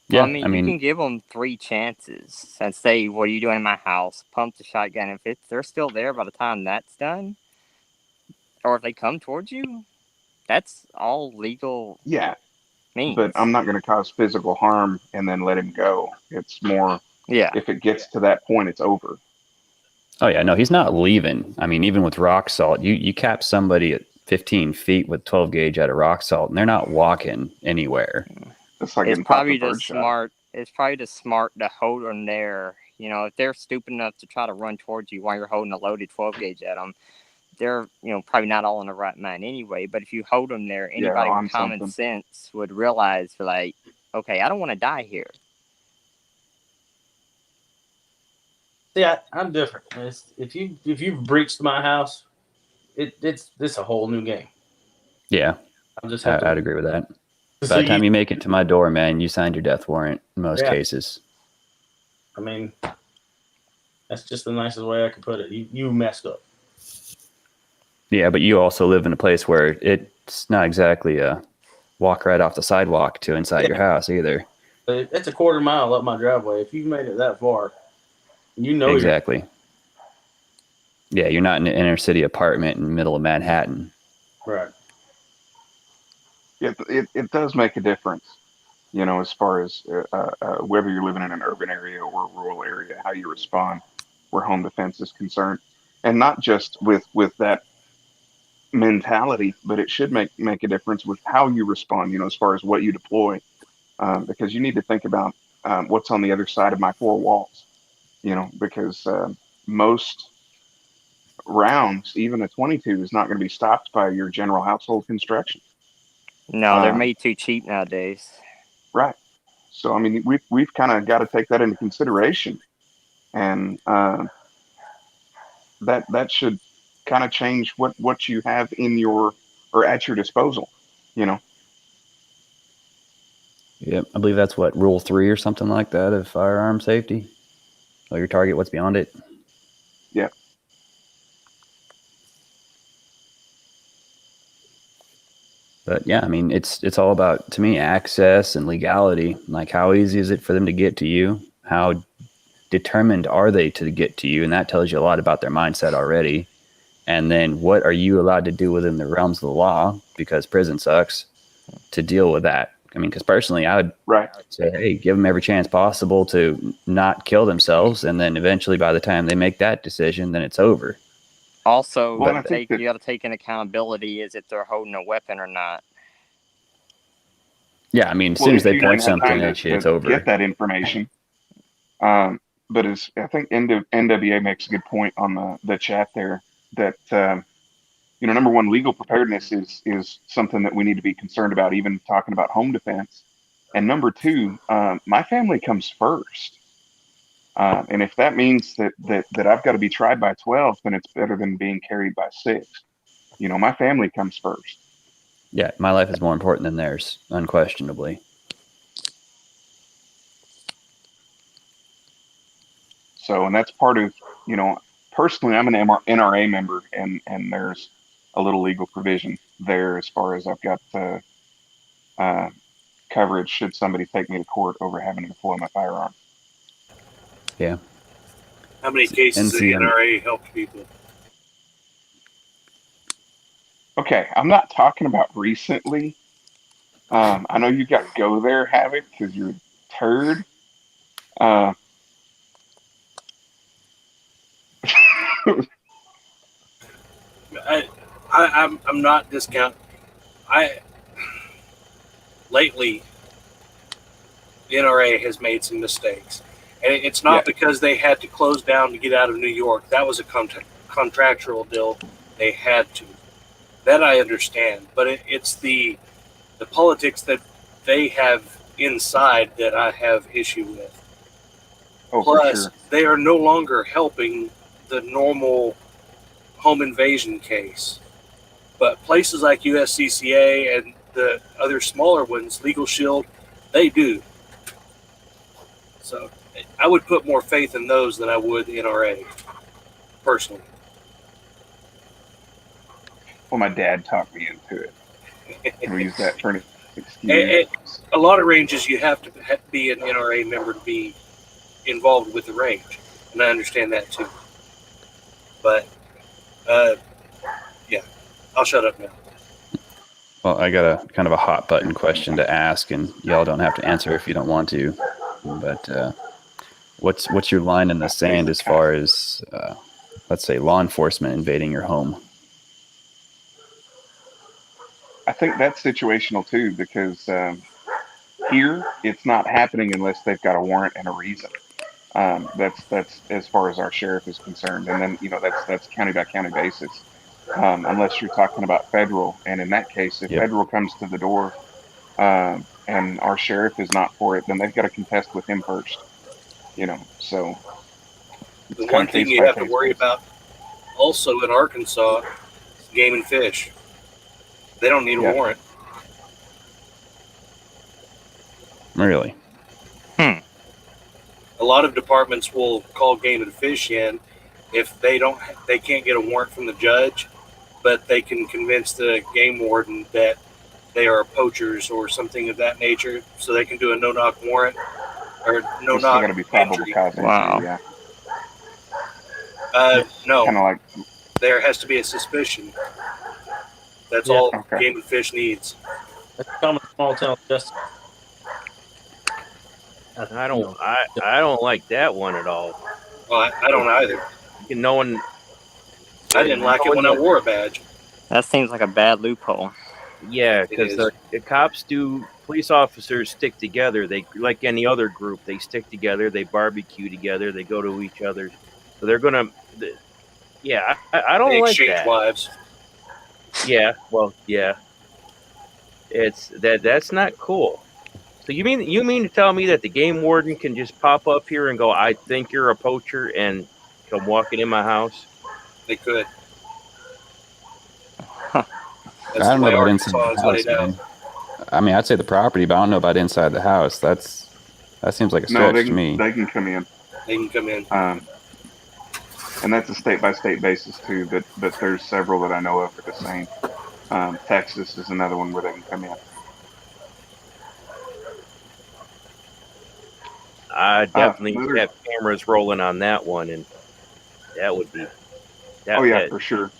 yeah, Well, you can give them 3 chances and say, "What are you doing in my house?" Pump the shotgun. If they're still there by the time that's done, or if they come towards you, that's all legal Yeah, means. but I'm not going to cause physical harm and then let him go. It's more, if it gets to that point, it's over. Oh yeah, no, he's not leaving. I mean, even with rock salt, you cap somebody at 15 feet with 12 gauge out of rock salt, and they're not walking anywhere. It's like It's getting popped probably with just birdshot. smart. It's probably just smart to hold them there. If they're stupid enough to try to run towards you while you're holding a loaded 12 gauge at them, they're probably not all in the right mind anyway. But if you hold them there, anybody with common sense would realize, like, okay, I don't want to die here. Yeah, I'm different. If you've breached my house, it's a whole new game. Yeah, I'd agree with that. By the time you make it to my door, man, you signed your death warrant in most cases. I mean, that's just the nicest way I could put it. You messed up. Yeah, but you also live in a place where it's not exactly a walk right off the sidewalk to inside your house either. But it's a quarter mile up my driveway. If you've made it that far, you know Exactly. Yeah, you're not in an inner city apartment in the middle of Manhattan. Right. It does make a difference, as far as whether you're living in an urban area or a rural area, how you respond where home defense is concerned, and not just with that mentality, but it should make a difference with how you respond, as far as what you deploy, because you need to think about what's on the other side of my four walls, because most rounds, even a 22, is not going to be stopped by your general household construction. No, they're made too cheap nowadays. Right. So, I mean, we've kind of got to take that into consideration, and that should kind of change what you have in your or at your disposal. Yep, I believe that's what Rule 3 or something like that of firearm safety. So your target, what's beyond it. Yeah. But yeah, I mean, it's all about, to me, access and legality. Like, how easy is it for them to get to you? How determined are they to get to you? And that tells you a lot about their mindset already. And then what are you allowed to do within the realms of the law, because prison sucks, to deal with that? I mean, because personally, I would say, hey, give them every chance possible to not kill themselves. And then eventually, by the time they make that decision, then it's over. Also, you got to take an accountability, is if they're holding a weapon or not. Yeah, I mean, as soon as they point something at you, it's over. Get that information. But I think NWA makes a good point on the chat there that, number one, legal preparedness is something that we need to be concerned about, even talking about home defense. And number two, my family comes first. And if that means that I've got to be tried by 12, then it's better than being carried by 6. My family comes first. Yeah, my life is more important than theirs, unquestionably. So, and that's part of, personally, I'm an NRA member, and there's a little legal provision there as far as I've got coverage should somebody take me to court over having to deploy my firearm. Yeah. How many cases has the NRA helped people? Okay, I'm not talking about recently. I know you got to go there, Havoc, because you're a turd. I'm not discounting. Lately, the NRA has made some mistakes. And it's not because they had to close down to get out of New York. That was a contractual deal. They had to. That I understand. But it's the politics that they have inside that I have issue with. Plus, they are no longer helping the normal home invasion case. But places like USCCA and the other smaller ones, Legal Shield, they do. So I would put more faith in those than I would the NRA, personally. Well, my dad talked me into it. And we use that for an excuse. A lot of ranges, you have to be an NRA member to be involved with the range. And I understand that too. But, yeah, I'll shut up now. Well, I got a kind of a hot button question to ask, and y'all don't have to answer if you don't want to. But what's your line in the sand as far as, let's say, law enforcement invading your home? I think that's situational too, because here it's not happening unless they've got a warrant and a reason. That's as far as our sheriff is concerned, and then that's county by county basis. Unless you're talking about federal, and in that case, if federal comes to the door and our sheriff is not for it, then they've got to contest with him first. So the one thing you have to worry about also in Arkansas is game and fish. They don't need a warrant. Really? A lot of departments will call game and fish in if they can't get a warrant from the judge, but they can convince the game warden that they are poachers or something of that nature, so they can do a no-knock warrant or There's still no-knock got to be probable entry. cause Wow. issue, yeah. No, Kind of like, there has to be a suspicion. That's Yeah. all okay. Game and Fish needs. That's common small town justice. I don't like that one at all. Well, I don't either. No one. I didn't like it when I wore a badge. That seems like a bad loophole. Yeah, It because is. the cops do. Police officers stick together. They like any other group. They stick together. They barbecue together. They go to each other. So they're gonna. Yeah, I don't They like exchange that. wives. Yeah, well, yeah. It's that's not cool. So you mean to tell me that the game warden can just pop up here and go, "I think you're a poacher," and come walking in my house? They could. I That's don't the know way about inside Arkansas the is house, laid out. man. I mean, I'd say the property, but I don't know about inside the house. That seems like a No, stretch to me. they can come in. They can come in. And that's a state-by-state basis too, but there's several that I know of are the same. Texas is another one where they can come in. I definitely Another- have cameras rolling on that one, and that would be. That, oh yeah, that- for sure.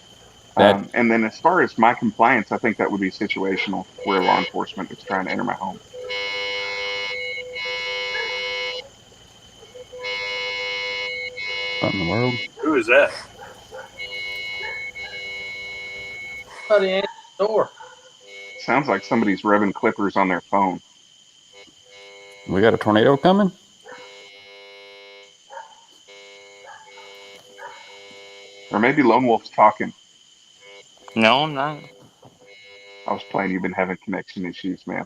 That- And then as far as my compliance, I think that would be situational where law enforcement is trying to enter my home. What in the world? Who is that? Somebody answered the door. Sounds like somebody's rubbing clippers on their phone. We got a tornado coming? Or maybe Lone Wolf's talking. No, I'm not. I was playing, you've been having connection issues, man.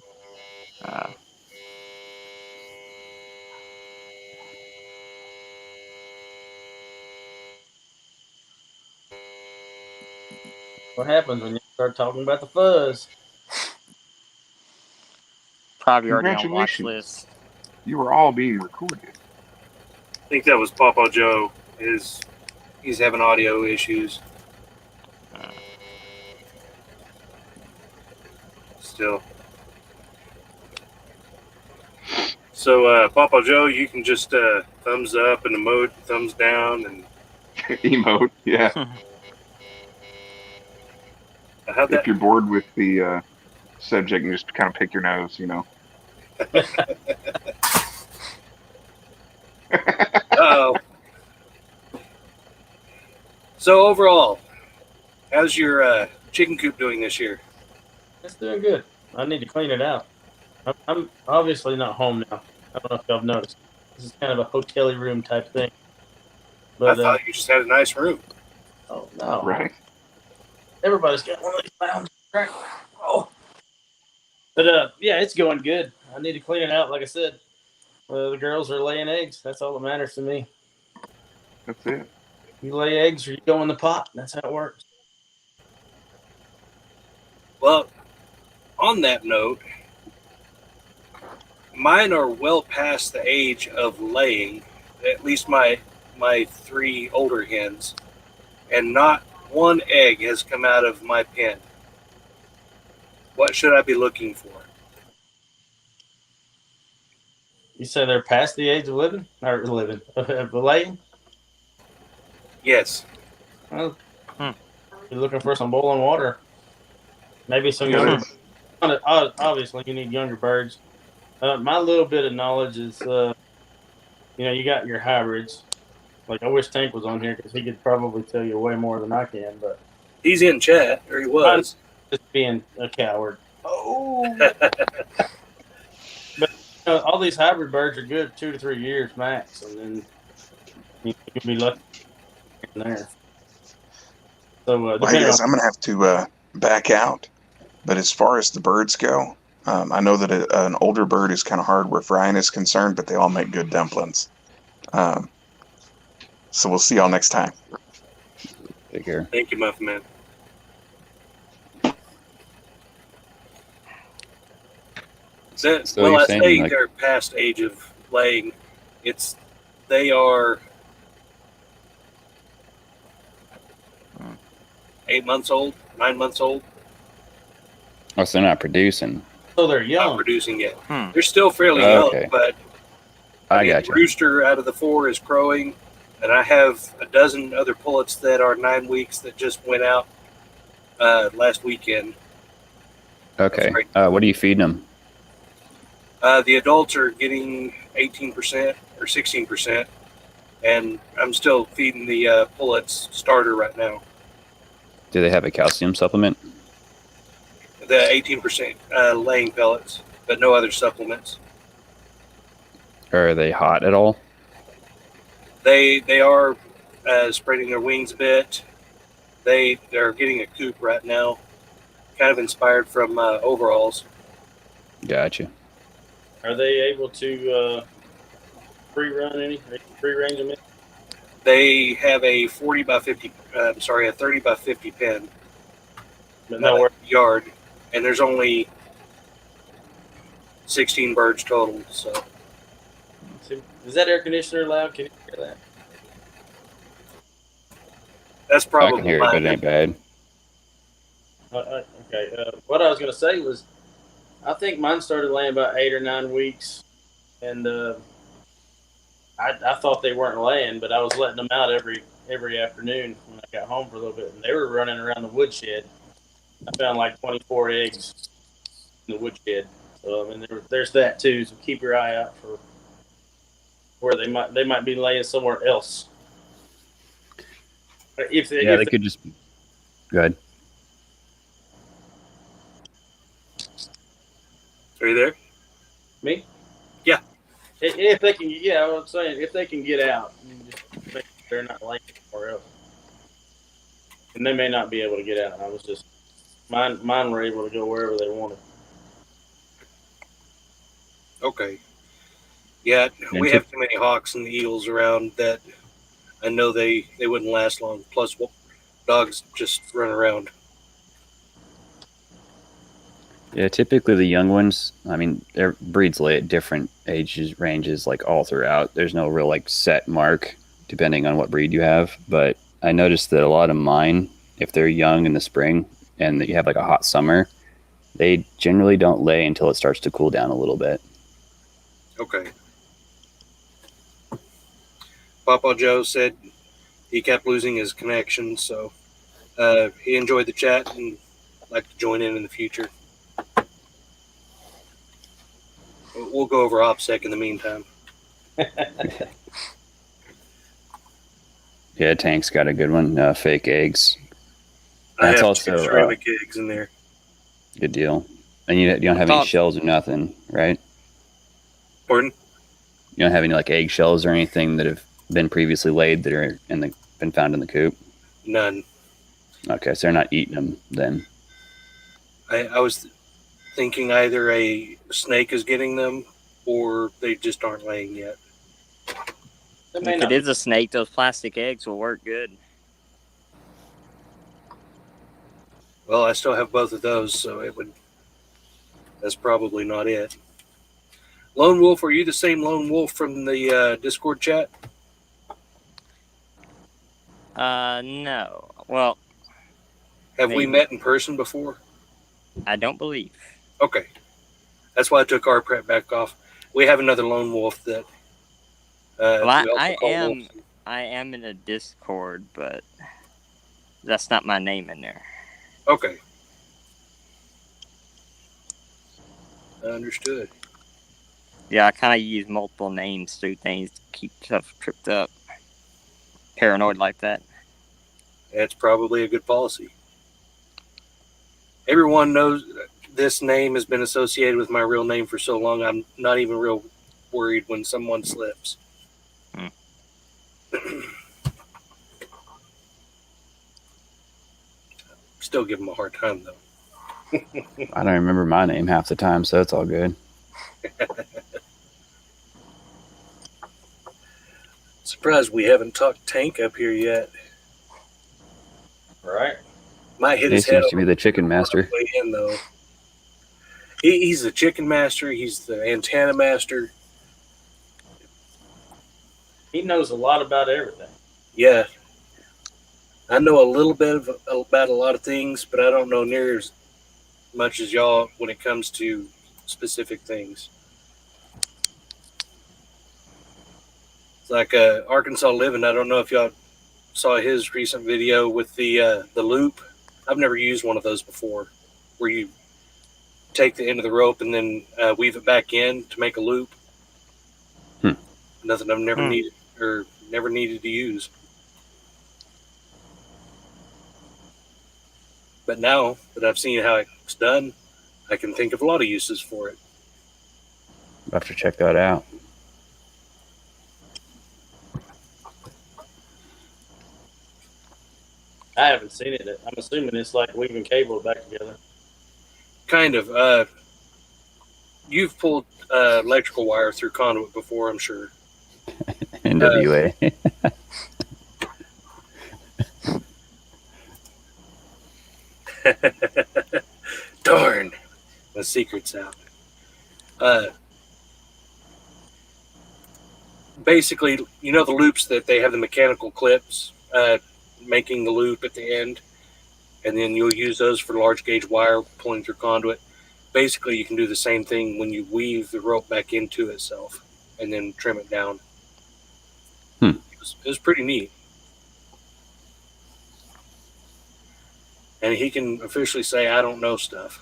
What happens when you start talking about the fuzz? Probably already on watch Congratulations. list. You were all being recorded. I think that was Papa Joe. He's having audio issues. Still. So, Papa Joe, you can just thumbs up and emote, thumbs down, and Emote, yeah. how'd that? If you're bored with the subject, you just kind of pick your nose, you know. Uh-oh. So overall, how's your chicken coop doing this year? It's doing good. I need to clean it out. I'm obviously not home now. I don't know if y'all have noticed. This is kind of a hotel-y room type thing. But I thought you just had a nice room. oh no, Right? everybody's got one of these lounges, right? Oh, but yeah, it's going good. I need to clean it out. Like I said, the girls are laying eggs. That's all that matters to me. That's it. You lay eggs or you go in the pot. That's how it works. Well, on that note, mine are well past the age of laying. At least my three older hens, and not one egg has come out of my pen. What should I be looking for? You say they're past the age of living or living of laying? Yes. Well, you're looking for some boiling water. Maybe some Yeah, younger. that's- Obviously, you need younger birds. My little bit of knowledge is, you got your hybrids. Like, I wish Tank was on here because he could probably tell you way more than I can. But He's in chat, or he was. just being a coward. Oh. But all these hybrid birds are good 2 to 3 years max, and then you can be lucky in there. So, Well, hey depending guys, on I'm going to have to back out. But as far as the birds go, I know that an older bird is kind of hard where frying is concerned, but they all make good dumplings. So we'll see y'all next time. Take care. Thank you, Muffin Man. So Well, you're I saying, say like- they're past age of laying. They are 8 months old, 9 months old. Oh, so they're not producing. So they're Not young. producing yet. Hmm. They're still fairly Okay. young, but I mean, got the you. rooster out of the 4 is crowing, and I have a dozen other pullets that are 9 weeks that just went out last weekend. Okay. What are you feeding them? The adults are getting 18% or 16%, and I'm still feeding the pullets starter right now. Do they have a calcium supplement? The 18% laying pellets, but no other supplements. Or are they hot at all? They are spreading their wings a bit. They're getting a coop right now, kind of inspired from overalls. Gotcha. Are they able to free run any? Free range them? They have a 40 by 50. A 30 by 50 pen But nowhere. yard, and there's only 16 birds total. So Is that air conditioner loud? Can you hear that? that's I probably can hear it, but it ain't bad. Okay. What I was going to say was, I think mine started laying about 8 or 9 weeks, and I thought they weren't laying, but I was letting them out every afternoon when I got home for a little bit, and they were running around the woodshed. I found like 24 eggs in the woodshed. So I mean, there's that too. So keep your eye out for where they might be laying somewhere else. If They could just. Go ahead. Are you there? Me? Yeah. If they can, I was saying if they can get out, you just make sure they're not laying somewhere else. And they may not be able to get out. I was just mine were able to go wherever they wanted. Okay. Yeah, we have too many hawks and eagles around that I know they wouldn't last long. Plus, dogs just run around. Yeah, typically the young ones, I mean, their breeds lay at different ages ranges, like all throughout. There's no real like set mark depending on what breed you have. But I noticed that a lot of mine, if they're young in the spring and that you have like a hot summer, they generally don't lay until it starts to cool down a little bit. Okay. Papa Joe said he kept losing his connection, so he enjoyed the chat and like to join in the future. We'll go over OPSEC in the meantime. Yeah, Tank's got a good one. Fake eggs. I That's have also 2 ceramic eggs in there. good deal. And you don't have any shells or nothing, right? Pardon? You don't have any like egg shells or anything that have been previously laid that are been found in the coop? None. Okay, so they're not eating them then. I was thinking either a snake is getting them or they just aren't laying yet. If it is a snake, those plastic eggs will work good. Well, I still have both of those, so that's probably not it. Lone Wolf, are you the same Lone Wolf from the Discord chat? No. Well, have maybe. we met in person before? I don't believe. Okay. That's why I took ARPrep back off. We have another Lone Wolf that well, I am in a Discord, but that's not my name in there. Okay. Understood. Yeah, I kind of use multiple names through things to keep stuff tripped up. Paranoid like that. That's probably a good policy. Everyone knows this name has been associated with my real name for so long, I'm not even real worried when someone slips. Still give them a hard time, though. I don't remember my name half the time, so it's all good. Surprised we haven't talked Tank up here yet. Right. Might hit He his head seems to be the chicken master. way in, though. He's the chicken master. He's the antenna master. He knows a lot about everything. Yeah. I know a little bit about a lot of things, but I don't know near as much as y'all when it comes to specific things. It's like Arkansas Living. I don't know if y'all saw his recent video with the loop. I've never used one of those before, where you take the end of the rope and then weave it back in to make a loop. Nothing I've never needed to use. But now that I've seen how it's done, I can think of a lot of uses for it. I'll have to check that out. I haven't seen it. I'm assuming it's like weaving cable back together. Kind of. You've pulled electrical wire through conduit before, I'm sure. NWA. Darn, the secret's out. Basically, you know the loops that they have the mechanical clips making the loop at the end, and then you'll use those for large gauge wire pulling through conduit. Basically, you can do the same thing when you weave the rope back into itself and then trim it down. It was pretty neat. And he can officially say, I don't know stuff.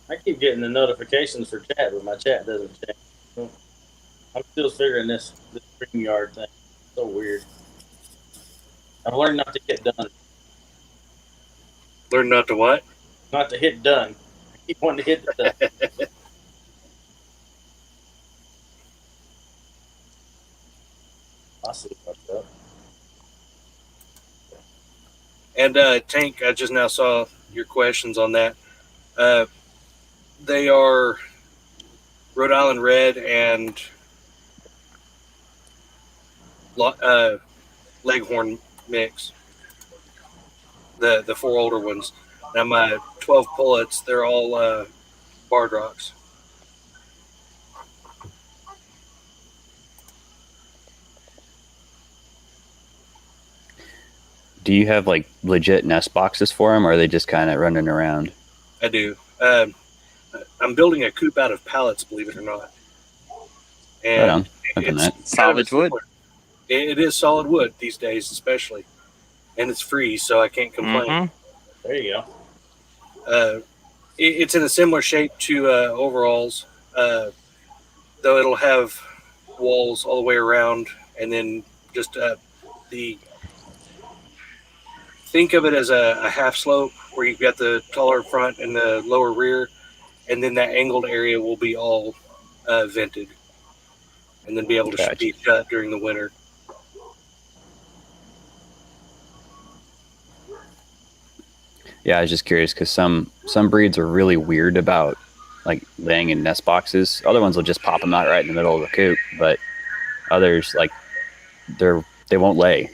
I keep getting the notifications for chat, but my chat doesn't change. I'm still figuring this StreamYard thing. It's so weird. I've learned not to hit done. Learn not to what? Not to hit done. I keep wanting to hit done. I see what's up. And Tank, I just now saw your questions on that. They are Rhode Island Red and Leghorn mix. The four older ones. Now my 12 pullets, they're all Barred Rocks. Do you have like legit nest boxes for them, or are they just kind of running around? I do. I'm building a coop out of pallets, believe it or not. And Right on. I've done that. Solid wood. It is solid wood these days, especially, and it's free, so I can't complain. There you go. It's in a similar shape to overalls, though it'll have walls all the way around, and then just think of it as a half slope where you've got the taller front and the lower rear, and then that angled area will be all vented, and then be able to be shut during the winter. Yeah, I was just curious because some breeds are really weird about like laying in nest boxes. Other ones will just pop them out right in the middle of the coop, but others like they won't lay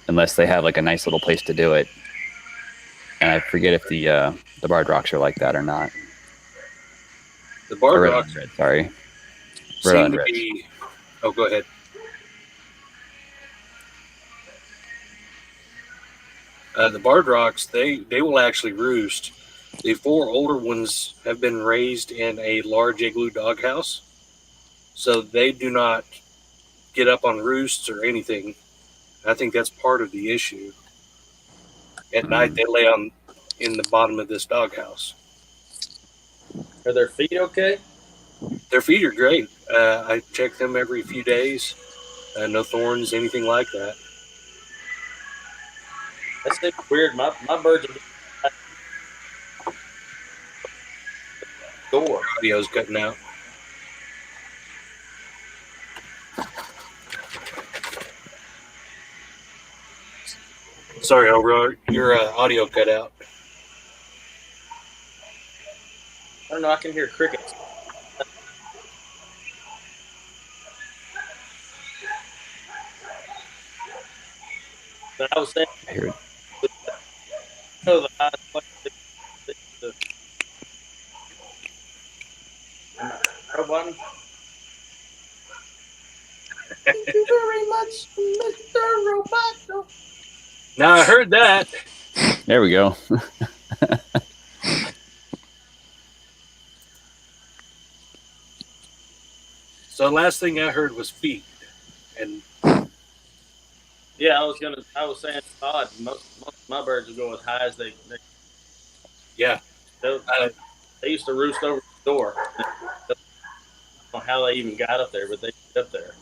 unless they have like a nice little place to do it. And I forget if the Barred Rocks are like that or not. The Barred Rocks, Red, sorry, seem to be. Oh, go ahead. The Barred Rocks, they will actually roost. The four older ones have been raised in a large igloo doghouse, so they do not get up on roosts or anything. I think that's part of the issue. At night, they lay in the bottom of this doghouse. Are their feet okay? Their feet are great. I check them every few days. No thorns, anything like that. That's weird. My birds are door. Audio's cutting out. Sorry, your audio cut out. I don't know. I can hear crickets. But I was saying, I hear it. the highest place arrow button. you very much, Mr. Roboto. Now I heard that. There we go. So the last thing I heard was feed, and Yeah, I was saying, odd. Most of my birds will go as high as they yeah, they used to roost over the door. I don't know how they even got up there, but they get up there.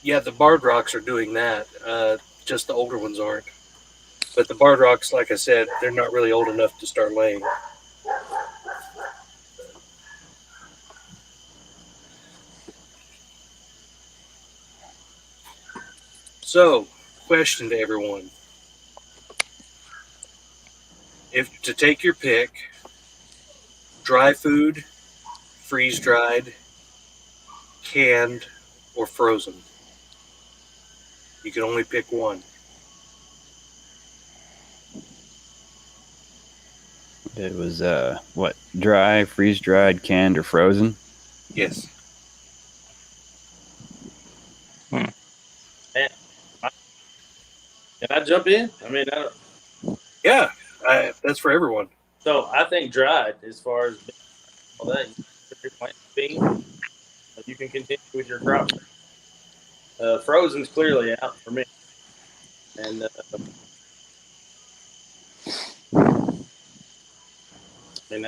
yeah, the barred rocks are doing that. Just the older ones aren't. But the barred rocks, like I said, they're not really old enough to start laying. So, question to everyone. If to take your pick, dry food, freeze-dried, canned, or frozen. You can only pick one. It was what? Dry, freeze-dried, canned, or frozen? Yes. Can I jump in? I mean, Yeah, that's for everyone. so I think dried, as far as all that, you plant beans, you can continue with your crop. Frozen's clearly out for me, and I mean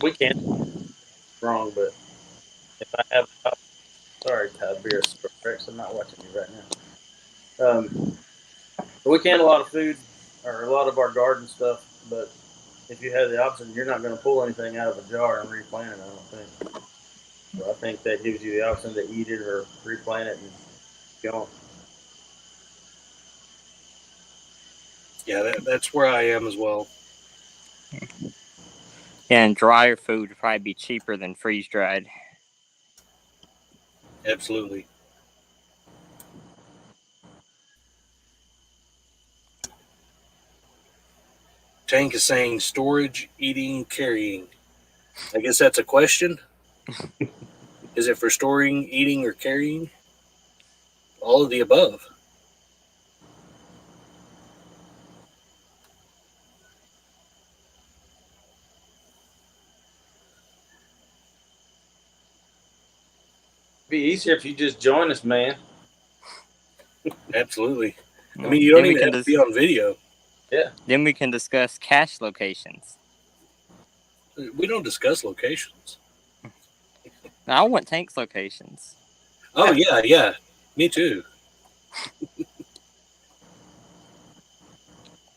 we can't wrong, but if I have, sorry, Tiberius Rex, I'm not watching you right now. We can a lot of food or a lot of our garden stuff, but if you have the option, you're not going to pull anything out of a jar and replant it. I don't think. So I think that gives you the option to eat it or replant it and go on. Yeah, that's where I am as well. And drier food would probably be cheaper than freeze dried. Absolutely. Tank is saying storage, eating, carrying. I guess that's a question. Is it for storing, eating, or carrying? All of the above. It'd be easier if you just join us, man. Absolutely. I mean, you don't Then we even can have to be on video. Yeah. Then we can discuss cache locations. We don't discuss locations. Now, I want Tank's locations. Oh, yeah. Me too.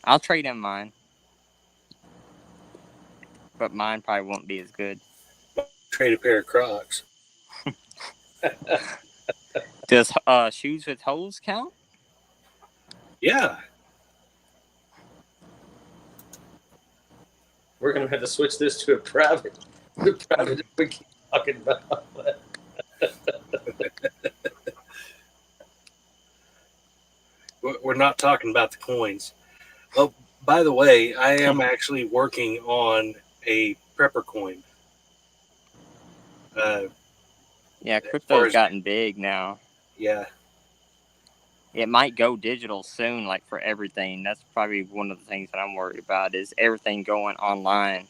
I'll trade in mine. But mine probably won't be as good. Trade a pair of Crocs. Does shoes with holes count? Yeah. We're going to have to switch this to a private. The private we keep talking about. We're not talking about the coins. Oh, by the way, I am actually working on a prepper coin. Yeah, crypto's gotten big now. Yeah. It might go digital soon, like for everything. That's probably one of the things that I'm worried about is everything going online.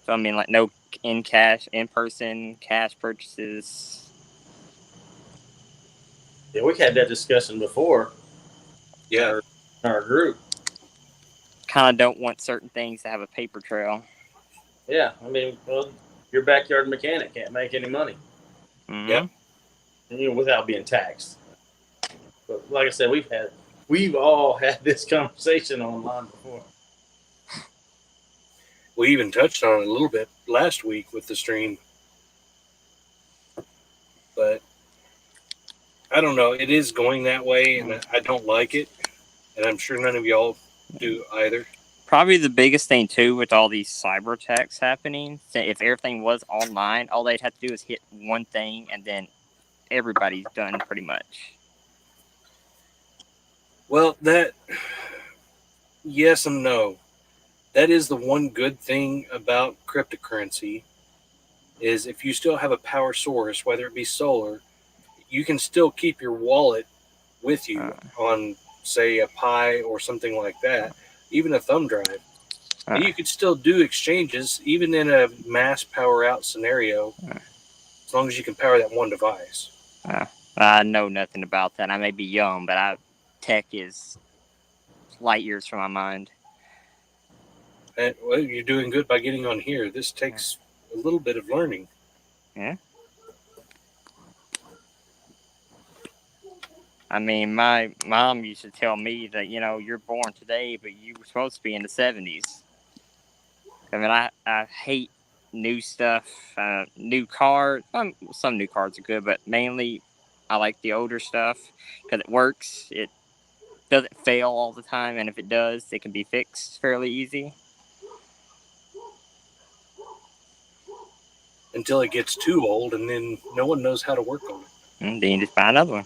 So I mean, like no in-person cash purchases. Yeah, we had that discussion before. Yeah. In our group. Kind of don't want certain things to have a paper trail. Yeah, I mean, well, your backyard mechanic can't make any money. Mm-hmm. Yeah. Without being taxed. But like I said, we've all had this conversation online before. We even touched on it a little bit last week with the stream. But I don't know. It is going that way, and I don't like it. And I'm sure none of y'all do either. Probably the biggest thing, too, with all these cyber attacks happening, if everything was online, all they'd have to do is hit one thing, and then everybody's done pretty much. Well, yes and no. That is the one good thing about cryptocurrency is if you still have a power source, whether it be solar, you can still keep your wallet with you on, say, a Pi or something like that, even a thumb drive. You could still do exchanges, even in a mass power out scenario, as long as you can power that one device. I know nothing about that. I may be young, but tech is light years from my mind. And, well, you're doing good by getting on here. This takes a little bit of learning. Yeah. I mean, my mom used to tell me that, you're born today, but you were supposed to be in the 70s. I mean, I hate new stuff, new cars. Some new cars are good, but mainly I like the older stuff because it works. It doesn't fail all the time, and if it does, it can be fixed fairly easy. Until it gets too old, and then no one knows how to work on it. And then you just buy another one.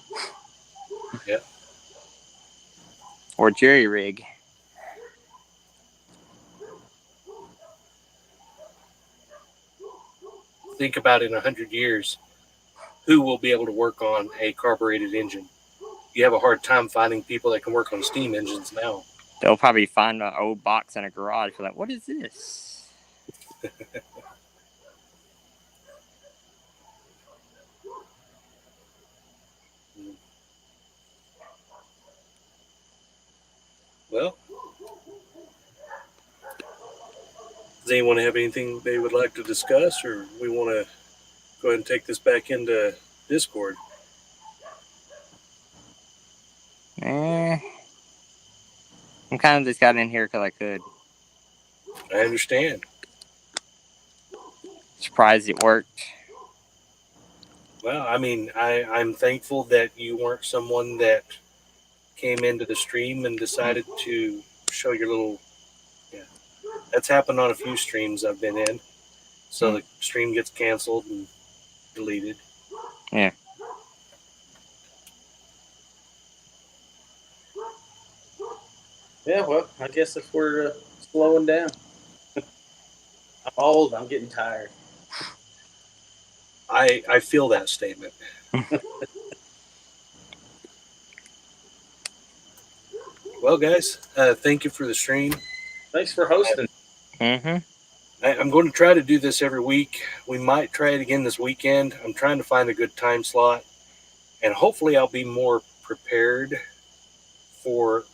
Yeah. Or jury rig. Think about in 100 years, who will be able to work on a carbureted engine? You have a hard time finding people that can work on steam engines now. They'll probably find an old box in a garage. They're like, what is this? Well, does anyone have anything they would like to discuss, or we want to go ahead and take this back into Discord? I'm kind of just got in here because I could. I understand. Surprised it worked. Well, I mean, I'm thankful that you weren't someone that came into the stream and decided to show your little... Yeah, that's happened on a few streams I've been in. So the stream gets canceled and deleted. Yeah. Yeah, well, I guess if we're slowing down. I'm old. I'm getting tired. I feel that statement. Well, guys, thank you for the stream. Thanks for hosting. I'm going to try to do this every week. We might try it again this weekend. I'm trying to find a good time slot, and hopefully I'll be more prepared for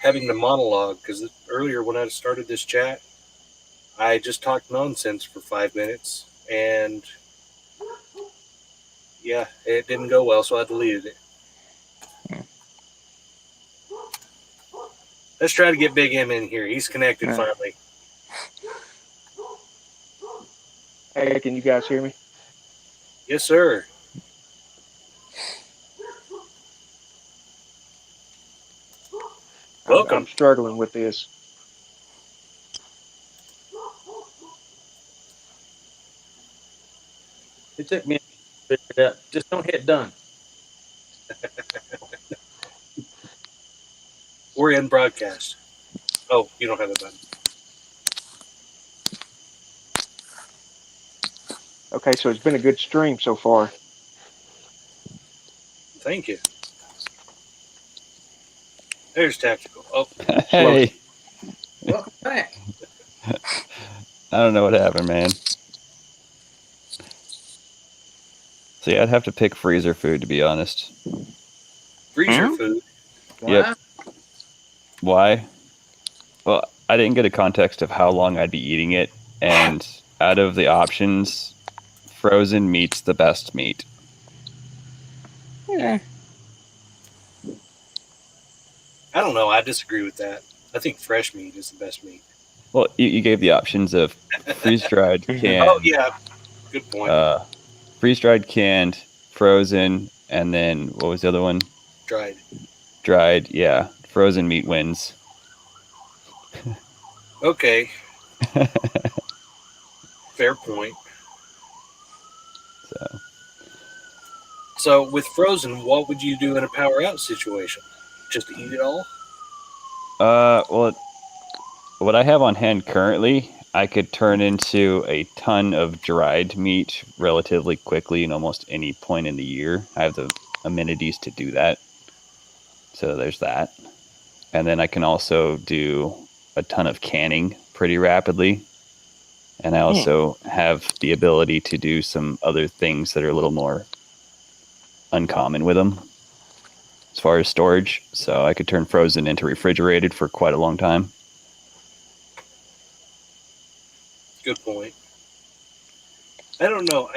having the monologue, because earlier when I started this chat, I just talked nonsense for 5 minutes, and yeah, it didn't go well, so I deleted it. Let's try to get Big M in here. He's connected finally. Hey, can you guys hear me? Yes, sir. Welcome. I'm struggling with this. It took me a minute to figure it out. Just don't hit done. We're in broadcast. Oh, you don't have a button. Okay, so it's been a good stream so far. Thank you. There's Tactical. Oh, Hey, Welcome back. I don't know what happened, man. So yeah, I'd have to pick freezer food, to be honest. freezer food. Yep. Why? Well, I didn't get a context of how long I'd be eating it, and out of the options, frozen meat's the best meat. Yeah. I don't know. I disagree with that. I think fresh meat is the best meat. Well, you gave the options of freeze-dried, canned. Oh, yeah. Good point. Freeze-dried, canned, frozen, and then what was the other one? Dried. Dried, yeah. Frozen meat wins. Okay. Fair point. So with frozen, what would you do in a power out situation? Just eat it all? Well, what I have on hand currently, I could turn into a ton of dried meat relatively quickly in almost any point in the year. I have the amenities to do that. So there's that. And then I can also do a ton of canning pretty rapidly. And I also have the ability to do some other things that are a little more uncommon with them as far as storage. So I could turn frozen into refrigerated for quite a long time. Good point. I don't know.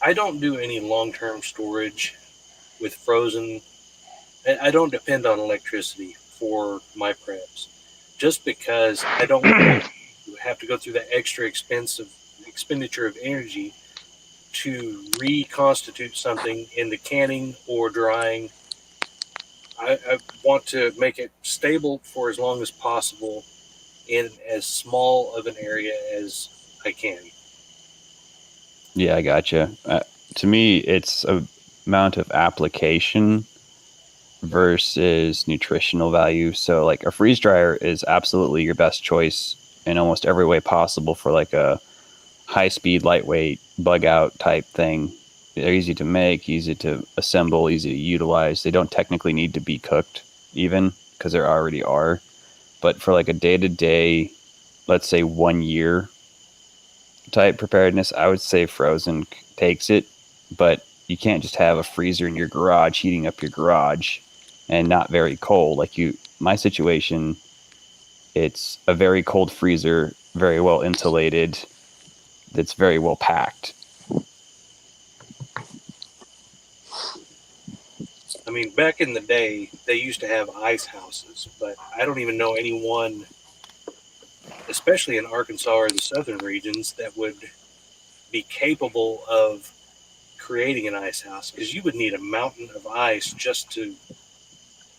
I don't do any long-term storage with frozen. I don't depend on electricity for my preps, just because I don't want to have to go through that extra expenditure of energy to reconstitute something in the canning or drying. I want to make it stable for as long as possible in as small of an area as I can. Yeah, I gotcha. To me, it's a amount of application versus nutritional value. So like a freeze dryer is absolutely your best choice in almost every way possible for like a high speed, lightweight, bug out type thing. They're easy to make, easy to assemble, easy to utilize. They don't technically need to be cooked even because there already are. But for like a day to day, let's say 1 year type preparedness, I would say frozen takes it. But you can't just have a freezer in your garage heating up your garage and not very cold. Like my situation, it's a very cold freezer, very well insulated, that's very well packed. I mean, back in the day, they used to have ice houses, but I don't even know anyone, especially in Arkansas or the southern regions, that would be capable of creating an ice house, because you would need a mountain of ice just to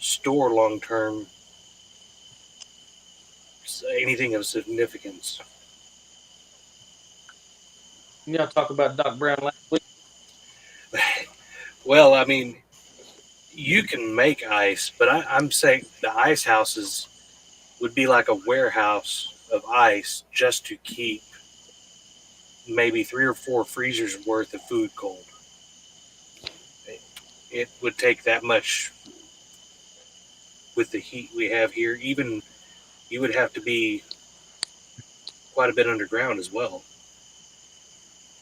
store long-term anything of significance. You know, talk about Doc Brown last week. Well, I mean, you can make ice, but I'm saying the ice houses would be like a warehouse of ice just to keep maybe 3 or 4 freezers worth of food cold. It would take that much with the heat we have here. Even you would have to be quite a bit underground as well.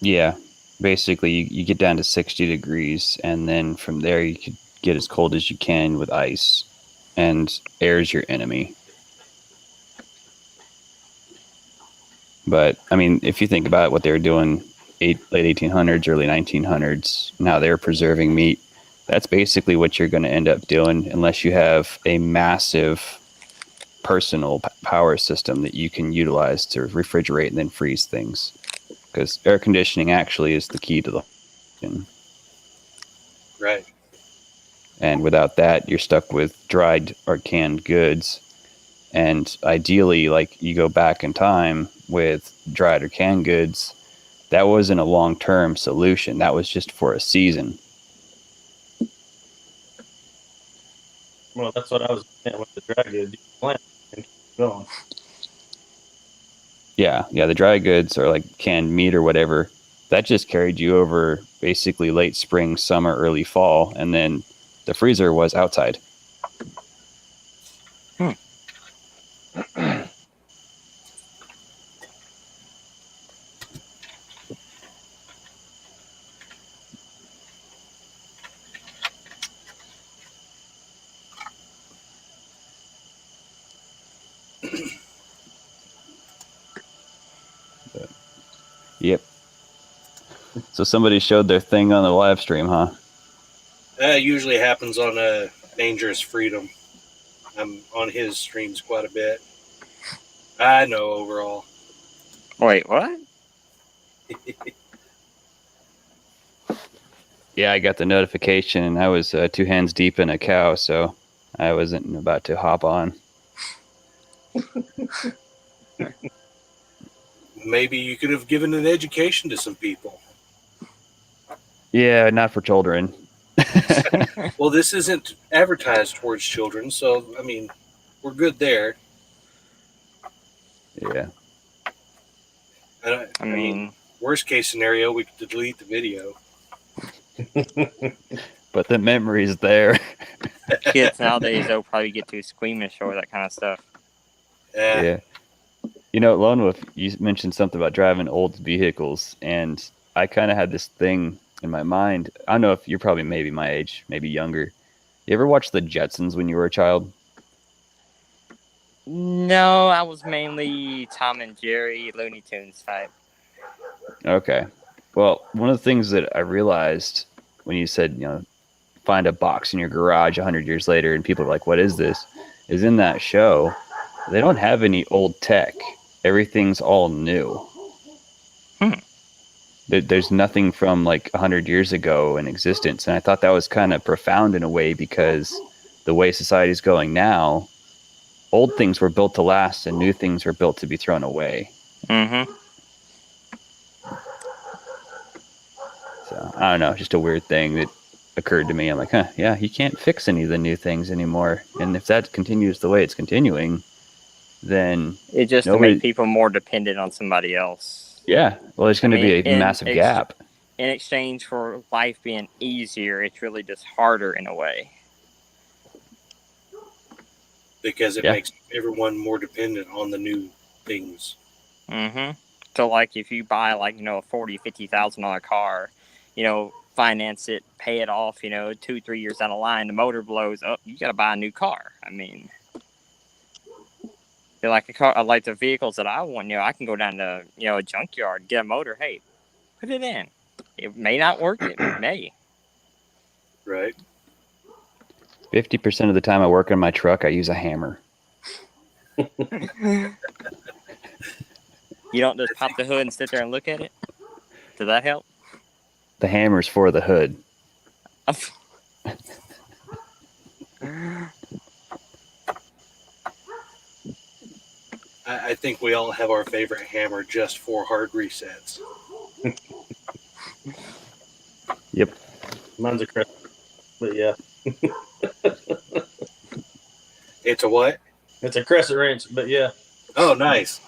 Yeah, basically you get down to 60 degrees, and then from there you could get as cold as you can with ice, and air is your enemy. But I mean, if you think about what they were doing late 1800s, early 1900s, now they're preserving meat. That's basically what you're going to end up doing unless you have a massive personal power system that you can utilize to refrigerate and then freeze things. Because air conditioning actually is the key to the whole. Right. And without that, you're stuck with dried or canned goods. And ideally, like you go back in time with dried or canned goods, that wasn't a long-term solution. That was just for a season. Well, that's what I was saying with the dry goods. Plant and keep going. Yeah, the dry goods are like canned meat or whatever. That just carried you over basically late spring, summer, early fall, and then the freezer was outside. Yep. So somebody showed their thing on the live stream, huh? That usually happens on Dangerous Freedom. I'm on his streams quite a bit. I know overall. Wait, what? Yeah, I got the notification, and I was 2 hands deep in a cow, so I wasn't about to hop on. Maybe you could have given an education to some people. Yeah, not for children. Well, this isn't advertised towards children, so, I mean, we're good there. Yeah. I mean, worst case scenario, we could delete the video. But the memory's there. Kids nowadays, they'll probably get too squeamish over that kind of stuff. Yeah. You know, Lone Wolf, you mentioned something about driving old vehicles, and I kind of had this thing in my mind. I don't know if you're probably maybe my age, maybe younger. You ever watch the Jetsons when you were a child? No, I was mainly Tom and Jerry, Looney Tunes type. Okay. Well, one of the things that I realized when you said, you know, find a box in your garage 100 years later, and people are like, what is this? Is in that show, they don't have any old tech. Everything's all new. There's nothing from like 100 years ago in existence. And I thought that was kind of profound in a way, because the way society's going now, old things were built to last and new things were built to be thrown away. Mm-hmm. So I don't know, just a weird thing that occurred to me. I'm like, yeah, you can't fix any of the new things anymore. And if that continues the way it's continuing, then It just to make people more dependent on somebody else. Yeah, well, there's going to be a massive gap. In exchange for life being easier, it's really just harder in a way. Because it makes everyone more dependent on the new things. Mm-hmm. So, like, if you buy, like, you know, a $40,000, $50,000 car, you know, finance it, pay it off, you know, 2-3 years down the line, the motor blows up, you got to buy a new car. I mean, like a car, like the vehicles that I want, you know, I can go down to, you know, a junkyard, get a motor. Hey, put it in. It may not work. It may. Right. 50% of the time I work on my truck, I use a hammer. You don't just pop the hood and sit there and look at it? Does that help? The hammer's for the hood. I think we all have our favorite hammer just for hard resets. Yep. Mine's a crescent, but yeah. It's a what? It's a crescent wrench, but yeah. Oh, nice.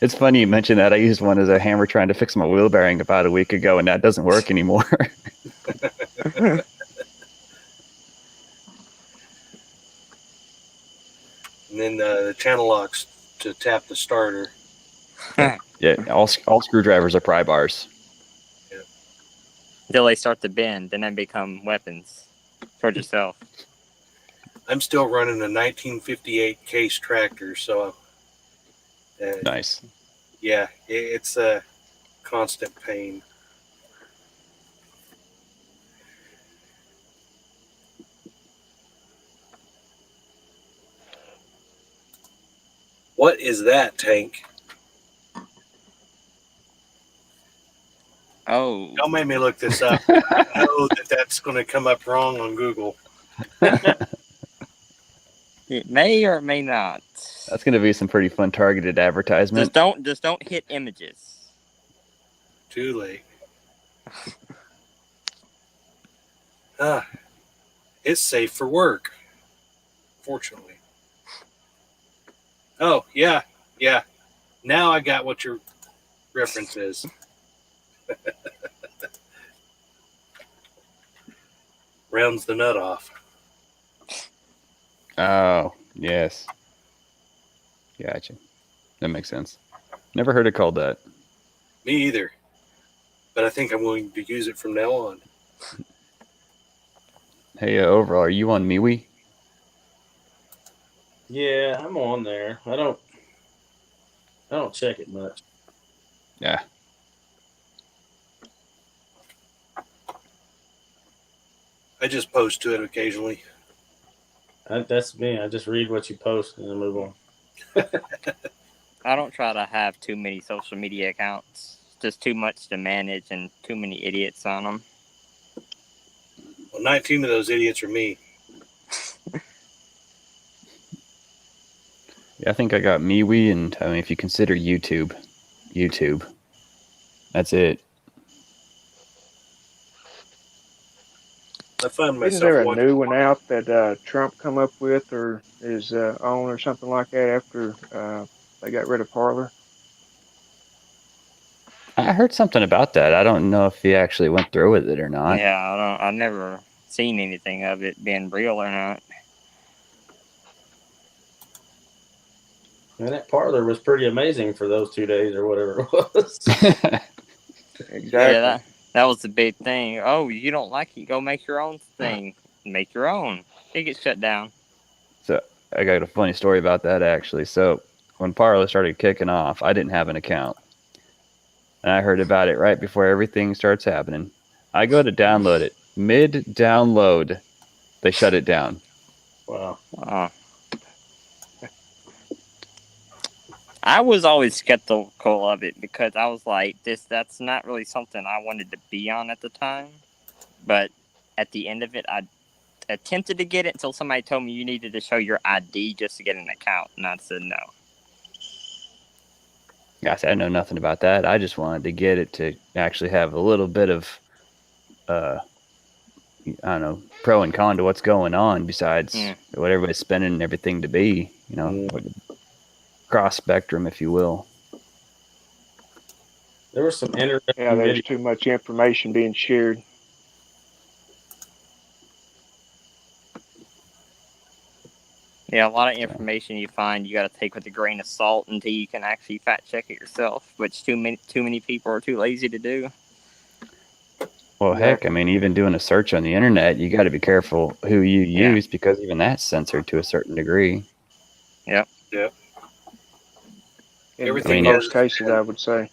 It's funny you mentioned that. I used one as a hammer trying to fix my wheel bearing about a week ago, and that doesn't work anymore. And then the channel locks to tap the starter. Yeah, all screwdrivers are pry bars. Yeah. Until they start to bend, then they become weapons toward yourself. I'm still running a 1958 Case tractor, so nice. Yeah, it's a constant pain. What is that, Tank? Oh. Don't make me look this up. I know that's going to come up wrong on Google. It may or may not. That's going to be some pretty fun targeted advertisement. Just don't hit images. Too late. It's safe for work. Fortunately. Oh, yeah. Now I got what your reference is. Rounds the nut off. Oh, yes. Gotcha. That makes sense. Never heard it called that. Me either. But I think I'm going to use it from now on. Hey, overall, are you on MeWe? Yeah, I'm on there. I don't check it much. Yeah. I just post to it occasionally. That's me. I just read what you post and then move on. I don't try to have too many social media accounts. It's just too much to manage and too many idiots on them. Well, 19 of those idiots are me. Yeah, I think I got MeWe, and I mean, if you consider YouTube, that's it. I find myself Isn't there a wondering, new one out that Trump come up with or is on or something like that after they got rid of Parler? I heard something about that. I don't know if he actually went through with it or not. Yeah, I've never seen anything of it being real or not. And that parlor was pretty amazing for those 2 days or whatever it was. Exactly. Yeah, that was the big thing. Oh, you don't like it? Go make your own thing. Make your own. It gets shut down. So I got a funny story about that actually. So when Parler started kicking off, I didn't have an account. And I heard about it right before everything starts happening. I go to download it. Mid-download, they shut it down. Wow. I was always skeptical of it because I was like, that's not really something I wanted to be on at the time. But at the end of it, I attempted to get it until somebody told me you needed to show your ID just to get an account. And I said no. Guys, I know nothing about that. I just wanted to get it to actually have a little bit of, I don't know, pro and con to what's going on besides what everybody's spending everything to be, cross spectrum, if you will. There was some interesting Yeah, there's videos. too much information being shared. Yeah, a lot of information you find you got to take with a grain of salt until you can actually fact check it yourself, which too many people are too lazy to do. Well, heck, I mean, even doing a search on the internet, you got to be careful who you use because even that's censored to a certain degree. Yep. In most cases, I would say.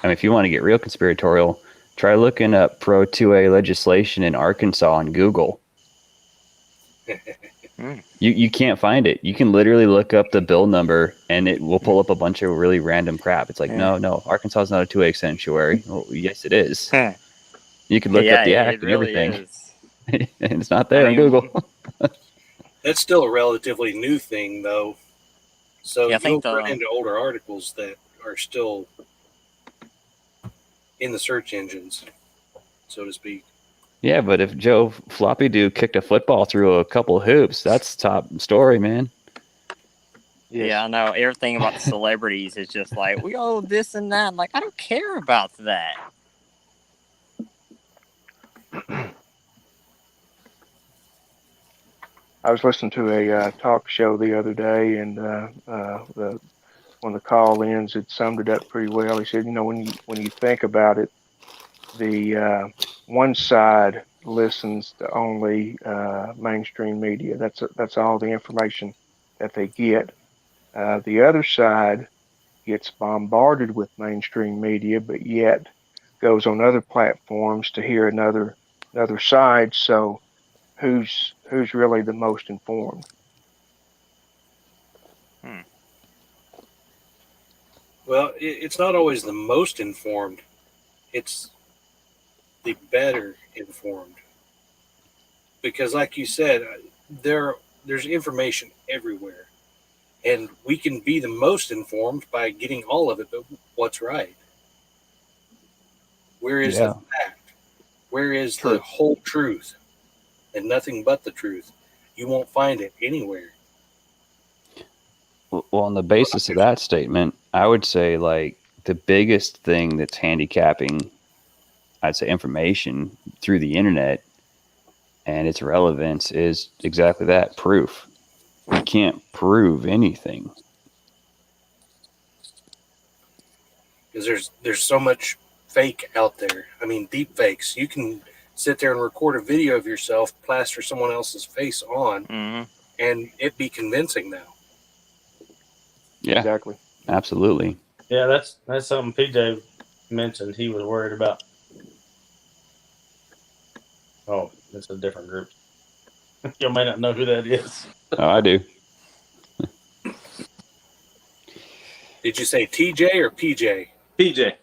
I mean, if you want to get real conspiratorial, try looking up Pro 2A legislation in Arkansas on Google. You can't find it. You can literally look up the bill number and it will pull up a bunch of really random crap. It's like, no, Arkansas is not a 2A sanctuary. Well, yes, it is. You can look up the act and really everything. And it's not there on Google. That's still a relatively new thing, though. So Yeah, you'll run into older articles that are still in the search engines, so to speak. Yeah, but if Joe Floppy Doo kicked a football through a couple hoops, that's top story, man. Yes. Yeah, I know. Everything about the celebrities is just like, we owe this and that. Like, I don't care about that. I was listening to a talk show the other day, and one of the call-ins had summed it up pretty well. He said, when you think about it, the one side listens to only mainstream media. That's all the information that they get. The other side gets bombarded with mainstream media, but yet goes on other platforms to hear another side. So who's really the most informed? Well, it's not always the most informed. It's the better informed. Because like you said, there's information everywhere. And we can be the most informed by getting all of it, but what's right? Where is the fact? Where is the whole truth? And nothing but the truth. You won't find it anywhere. Well, on the basis of that statement, I would say like the biggest thing that's handicapping, I'd say, information through the internet and its relevance is exactly that, proof. You can't prove anything. Because there's so much fake out there. I mean, deep fakes. You can sit there and record a video of yourself, plaster someone else's face on, and it be convincing now. Yeah, exactly. Absolutely. Yeah, that's something PJ mentioned he was worried about. Oh, it's a different group. You may not know who that is. Oh, I do. Did you say TJ or PJ? PJ.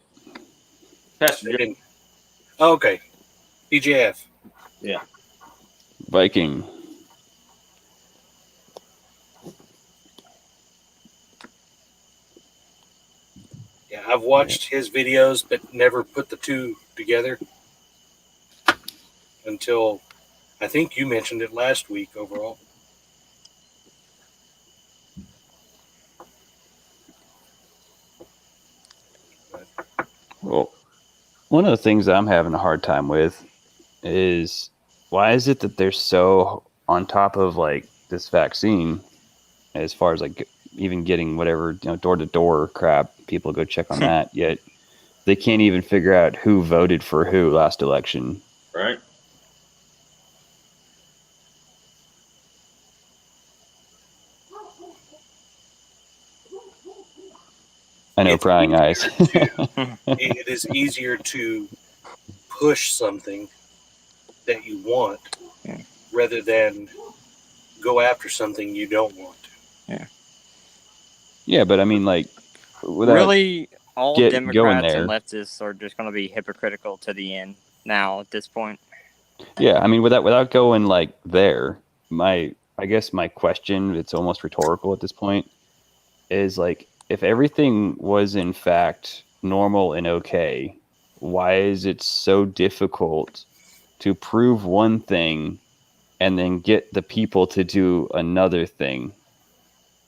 Pastor Joe. Oh, okay. PJF. Yeah. Viking. Yeah, I've watched his videos, but never put the two together until I think you mentioned it last week overall. One of the things that I'm having a hard time with is why is it that they're so on top of like this vaccine as far as like even getting whatever, door to door crap, people go check on that, yet they can't even figure out who voted for who last election. Right. I know, It's prying eyes. it is easier to push something that you want Yeah. rather than go after something you don't want to. Yeah, but I mean, like, without Really, all going Democrats and there. leftists are just going to be hypocritical to the end now at this point. Yeah, I mean, without going like there, I guess my question, it's almost rhetorical at this point, is like, if everything was in fact normal and okay, why is it so difficult to prove one thing and then get the people to do another thing?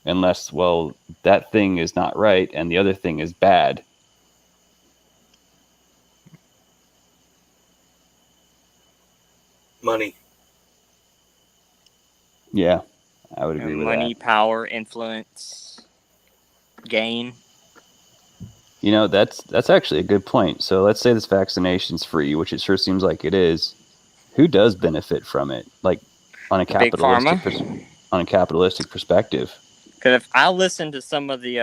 Unless, well, that thing is not right and the other thing is bad. Money. Yeah, I would agree with Money, that. power, influence, gain. That's actually a good point. So let's say this vaccination's free, which it sure seems like it is. Who does benefit from it? Like on a The big pharma. Perspective. Because if I listen to some of the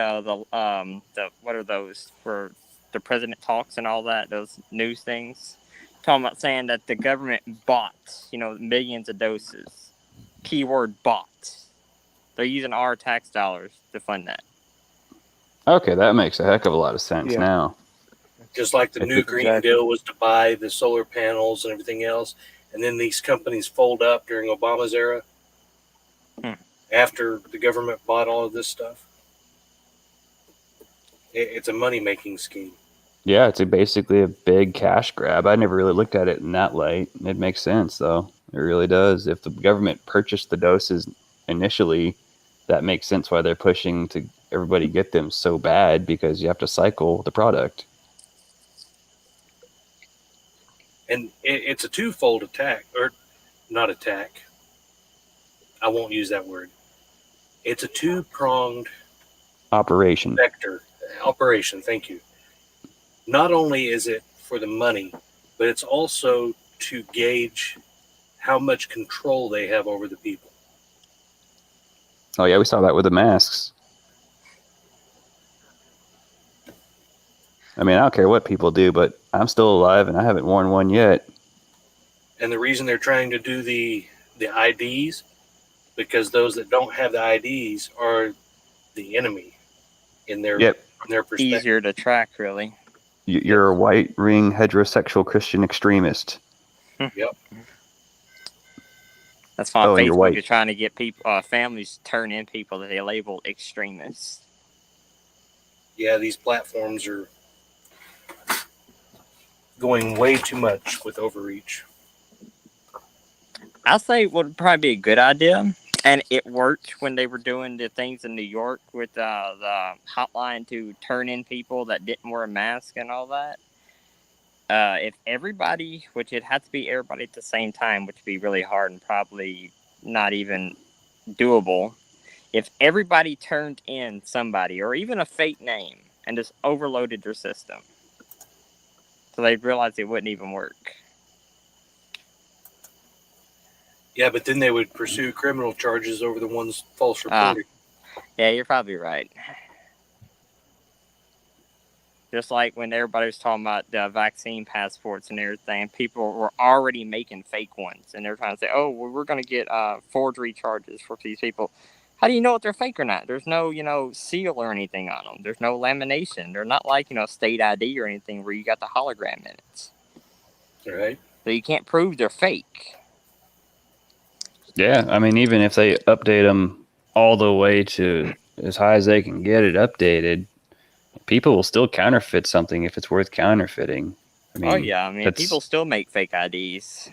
what are those for the president talks and all that, those news things, talking about saying that the government bought, millions of doses. Keyword bought. They're using our tax dollars to fund that. Okay, that makes a heck of a lot of sense Yeah. now. Just like the new Green Exactly. Deal was to buy the solar panels and everything else, and then these companies fold up during Obama's era after the government bought all of this stuff. It's a money-making scheme. Yeah, it's basically a big cash grab. I never really looked at it in that light. It makes sense, though. It really does. If the government purchased the doses initially, that makes sense why they're pushing to everybody get them so bad, because you have to cycle the product. And it's a twofold attack, or not attack. I won't use that word. It's a two-pronged Operation. vector operation. Thank you. Not only is it for the money, but it's also to gauge how much control they have over the people. Oh, yeah, we saw that with the masks. I mean, I don't care what people do, but I'm still alive and I haven't worn one yet. And the reason they're trying to do the IDs, because those that don't have the IDs are the enemy in their perspective. Easier to track, really. You're a white ring heterosexual Christian extremist. Yep. That's why and you're Facebook white. is trying to get people, families to turn in people that they label extremists. Yeah, these platforms are going way too much with overreach. I say it would probably be a good idea, and it worked when they were doing the things in New York with the hotline to turn in people that didn't wear a mask and all that. If everybody, which it had to be everybody at the same time, which would be really hard and probably not even doable, if everybody turned in somebody or even a fake name and just overloaded their system, so they'd realize it wouldn't even work. Yeah, but then they would pursue criminal charges over the ones false reporting. Yeah, you're probably right. Just like when everybody was talking about the vaccine passports and everything, people were already making fake ones, and they're trying to say, "Oh, well, we're going to get forgery charges for these people." How do you know if they're fake or not? There's no, seal or anything on them. There's no lamination. They're not like, state ID or anything where you got the hologram in it. Right. So you can't prove they're fake. Yeah, I mean, even if they update them all the way to as high as they can get it updated, people will still counterfeit something if it's worth counterfeiting. I mean, people still make fake IDs.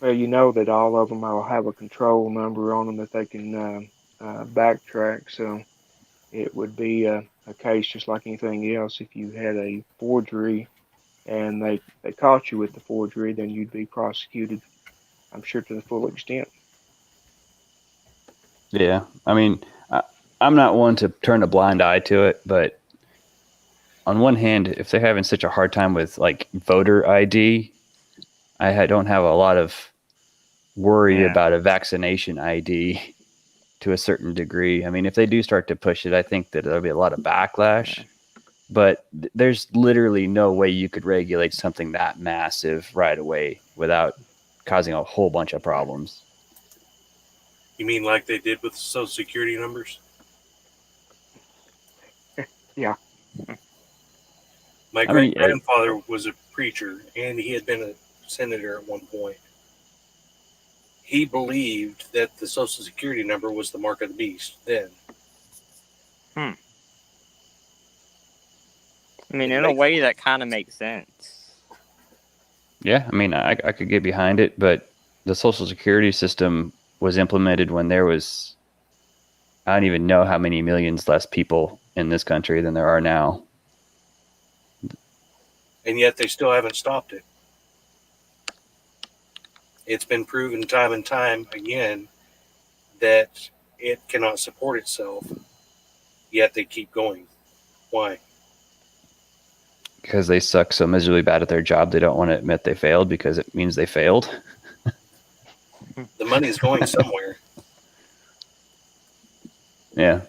Well, you know that all of them will have a control number on them that they can backtrack. So it would be a case just like anything else. If you had a forgery and they caught you with the forgery, then you'd be prosecuted, I'm sure, to the full extent. Yeah, I mean, I'm not one to turn a blind eye to it, but on one hand, if they're having such a hard time with like voter ID, don't have a lot of worry about a vaccination ID to a certain degree. I mean, if they do start to push it, I think that there'll be a lot of backlash. But there's literally no way you could regulate something that massive right away without causing a whole bunch of problems. You mean like they did with Social Security numbers? Yeah. My great grandfather was a preacher, and he had been a senator at one point. He believed that the Social Security number was the mark of the beast then. I mean, in a way, that kind of makes sense. Yeah, I mean, I could get behind it, but the Social Security system was implemented when there was, I don't even know how many millions less people in this country than there are now. And yet they still haven't stopped it. It's been proven time and time again that it cannot support itself, yet they keep going. Why? Because they suck so miserably bad at their job, they don't want to admit they failed because it means they failed. The money's going somewhere. Yeah.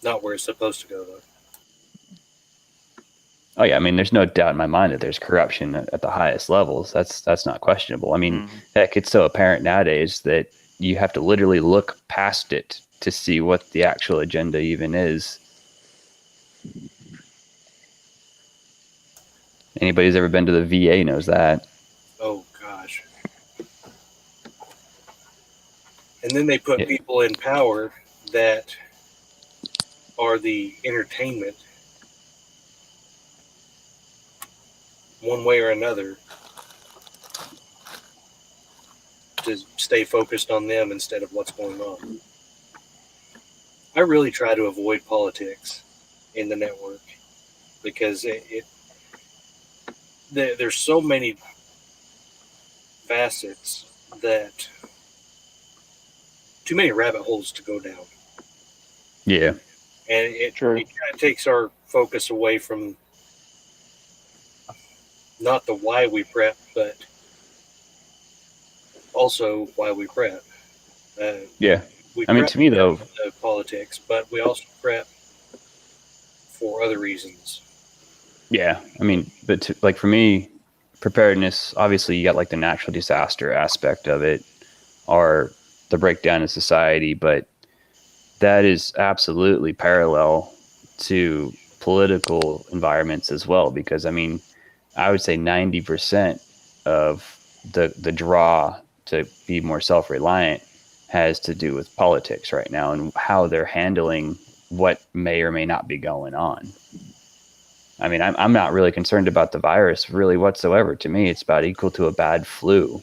Not where it's supposed to go, though. Oh yeah, I mean, there's no doubt in my mind that there's corruption at the highest levels. That's not questionable. I mean, heck, it's so apparent nowadays that you have to literally look past it to see what the actual agenda even is. Anybody who's ever been to the VA knows that. Oh, gosh. And then they put people in power that are the entertainment, one way or another, to stay focused on them instead of what's going on. I really try to avoid politics in the network because there's so many facets that too many rabbit holes to go down. Yeah. And it kind of takes our focus away from not the why we prep, but also why we prep. Yeah. We I mean, to me, though, politics, but we also prep for other reasons. Yeah. I mean, but like for me, preparedness, obviously you got like the natural disaster aspect of it or the breakdown of society, but that is absolutely parallel to political environments as well. Because I mean, I would say 90% of the draw to be more self-reliant has to do with politics right now and how they're handling what may or may not be going on. I mean, I'm not really concerned about the virus really whatsoever. To me, it's about equal to a bad flu.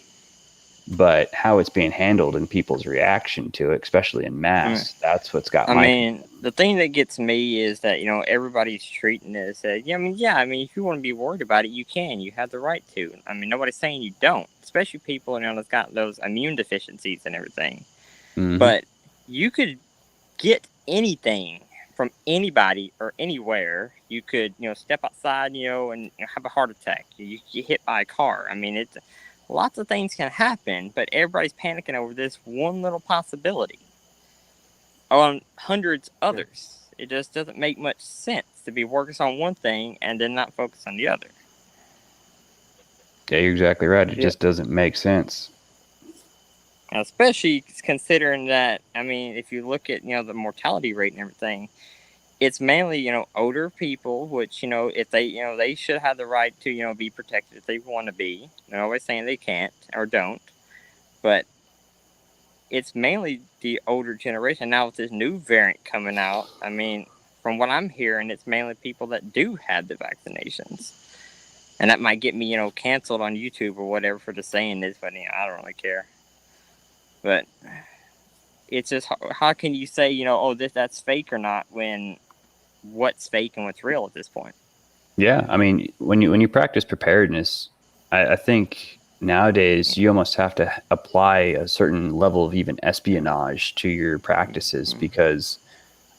But how it's being handled and people's reaction to it, especially in mass, that's what's got my... I mean, the thing that gets me is that, everybody's treating it as, if you want to be worried about it, you can. You have the right to. I mean, nobody's saying you don't, especially people, that's got those immune deficiencies and everything. Mm-hmm. But you could get anything from anybody or anywhere. You could, step outside, and have a heart attack. You get hit by a car. I mean, lots of things can happen, but everybody's panicking over this one little possibility on hundreds others. It just doesn't make much sense to be focused on one thing and then not focus on the other. Yeah, you're exactly right. It just doesn't make sense. Especially considering that, I mean, if you look at, the mortality rate and everything, it's mainly, older people, which, if they, they should have the right to, be protected if they want to be. They're always saying they can't or don't. But it's mainly the older generation. Now with this new variant coming out, I mean, from what I'm hearing, it's mainly people that do have the vaccinations. And that might get me, canceled on YouTube or whatever for just saying this, but I don't really care. But it's just, how can you say, oh, that's fake or not, when what's fake and what's real at this point? Yeah, I mean, when you practice preparedness, I think nowadays you almost have to apply a certain level of even espionage to your practices, because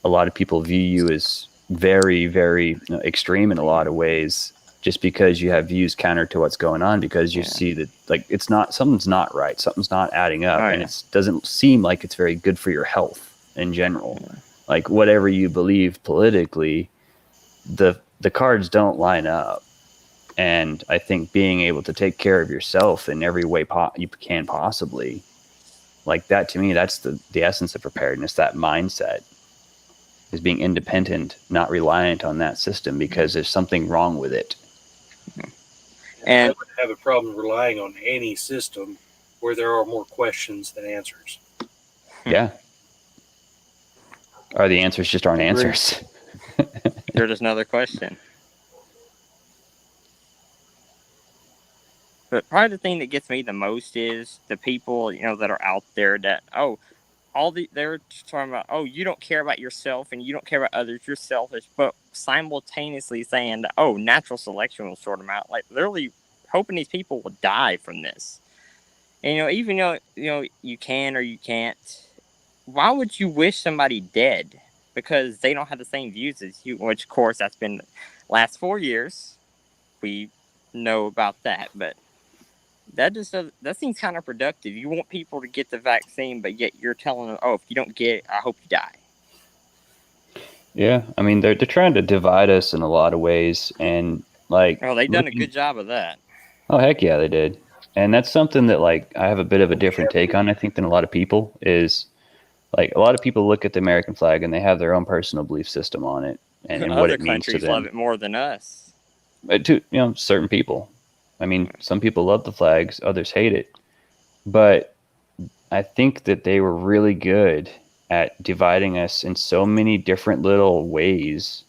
a lot of people view you as very, very extreme in a lot of ways, just because you have views counter to what's going on, because you see that like something's not right, something's not adding up, and it doesn't seem like it's very good for your health in general. Like whatever you believe politically, the cards don't line up. And I think being able to take care of yourself in every way you can possibly, like that, to me, that's the essence of preparedness. That mindset is being independent, not reliant on that system because there's something wrong with it. And I would have a problem relying on any system where there are more questions than answers. Yeah. Or the answers just aren't answers. They're just another question. But probably the thing that gets me the most is the people, that are out there that, they're talking about, you don't care about yourself and you don't care about others, you're selfish, but simultaneously saying that, natural selection will sort them out. Like, literally hoping these people will die from this. And, even though, you can or you can't, why would you wish somebody dead? Because they don't have the same views as you, which, of course, that's been the last 4 years. We know about that, but that seems counterproductive. You want people to get the vaccine, but yet you're telling them, if you don't get it, I hope you die. Yeah, I mean, they're trying to divide us in a lot of ways, and like, they've done a good job of that. Oh, heck yeah, they did. And that's something that, like, I have a bit of a different take on, I think, than a lot of people. Is like, a lot of people look at the American flag and they have their own personal belief system on it and what it means to them. Other countries love it more than us. To certain people. I mean, some people love the flags, others hate it. But I think that they were really good at dividing us in so many different little ways,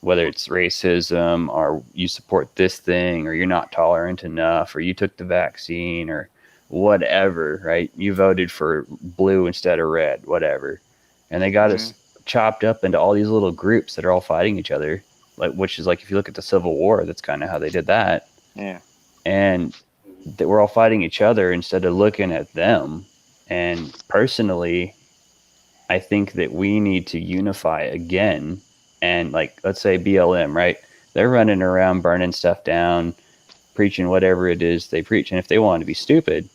whether it's racism or you support this thing or you're not tolerant enough or you took the vaccine or whatever, right? You voted for blue instead of red, whatever. And they got us chopped up into all these little groups that are all fighting each other, which is like, if you look at the Civil War, that's kind of how they did that. Yeah. And that we're all fighting each other instead of looking at them. And personally, I think that we need to unify again. And like, let's say BLM, right? They're running around burning stuff down, preaching whatever it is they preach. And if they want to be stupid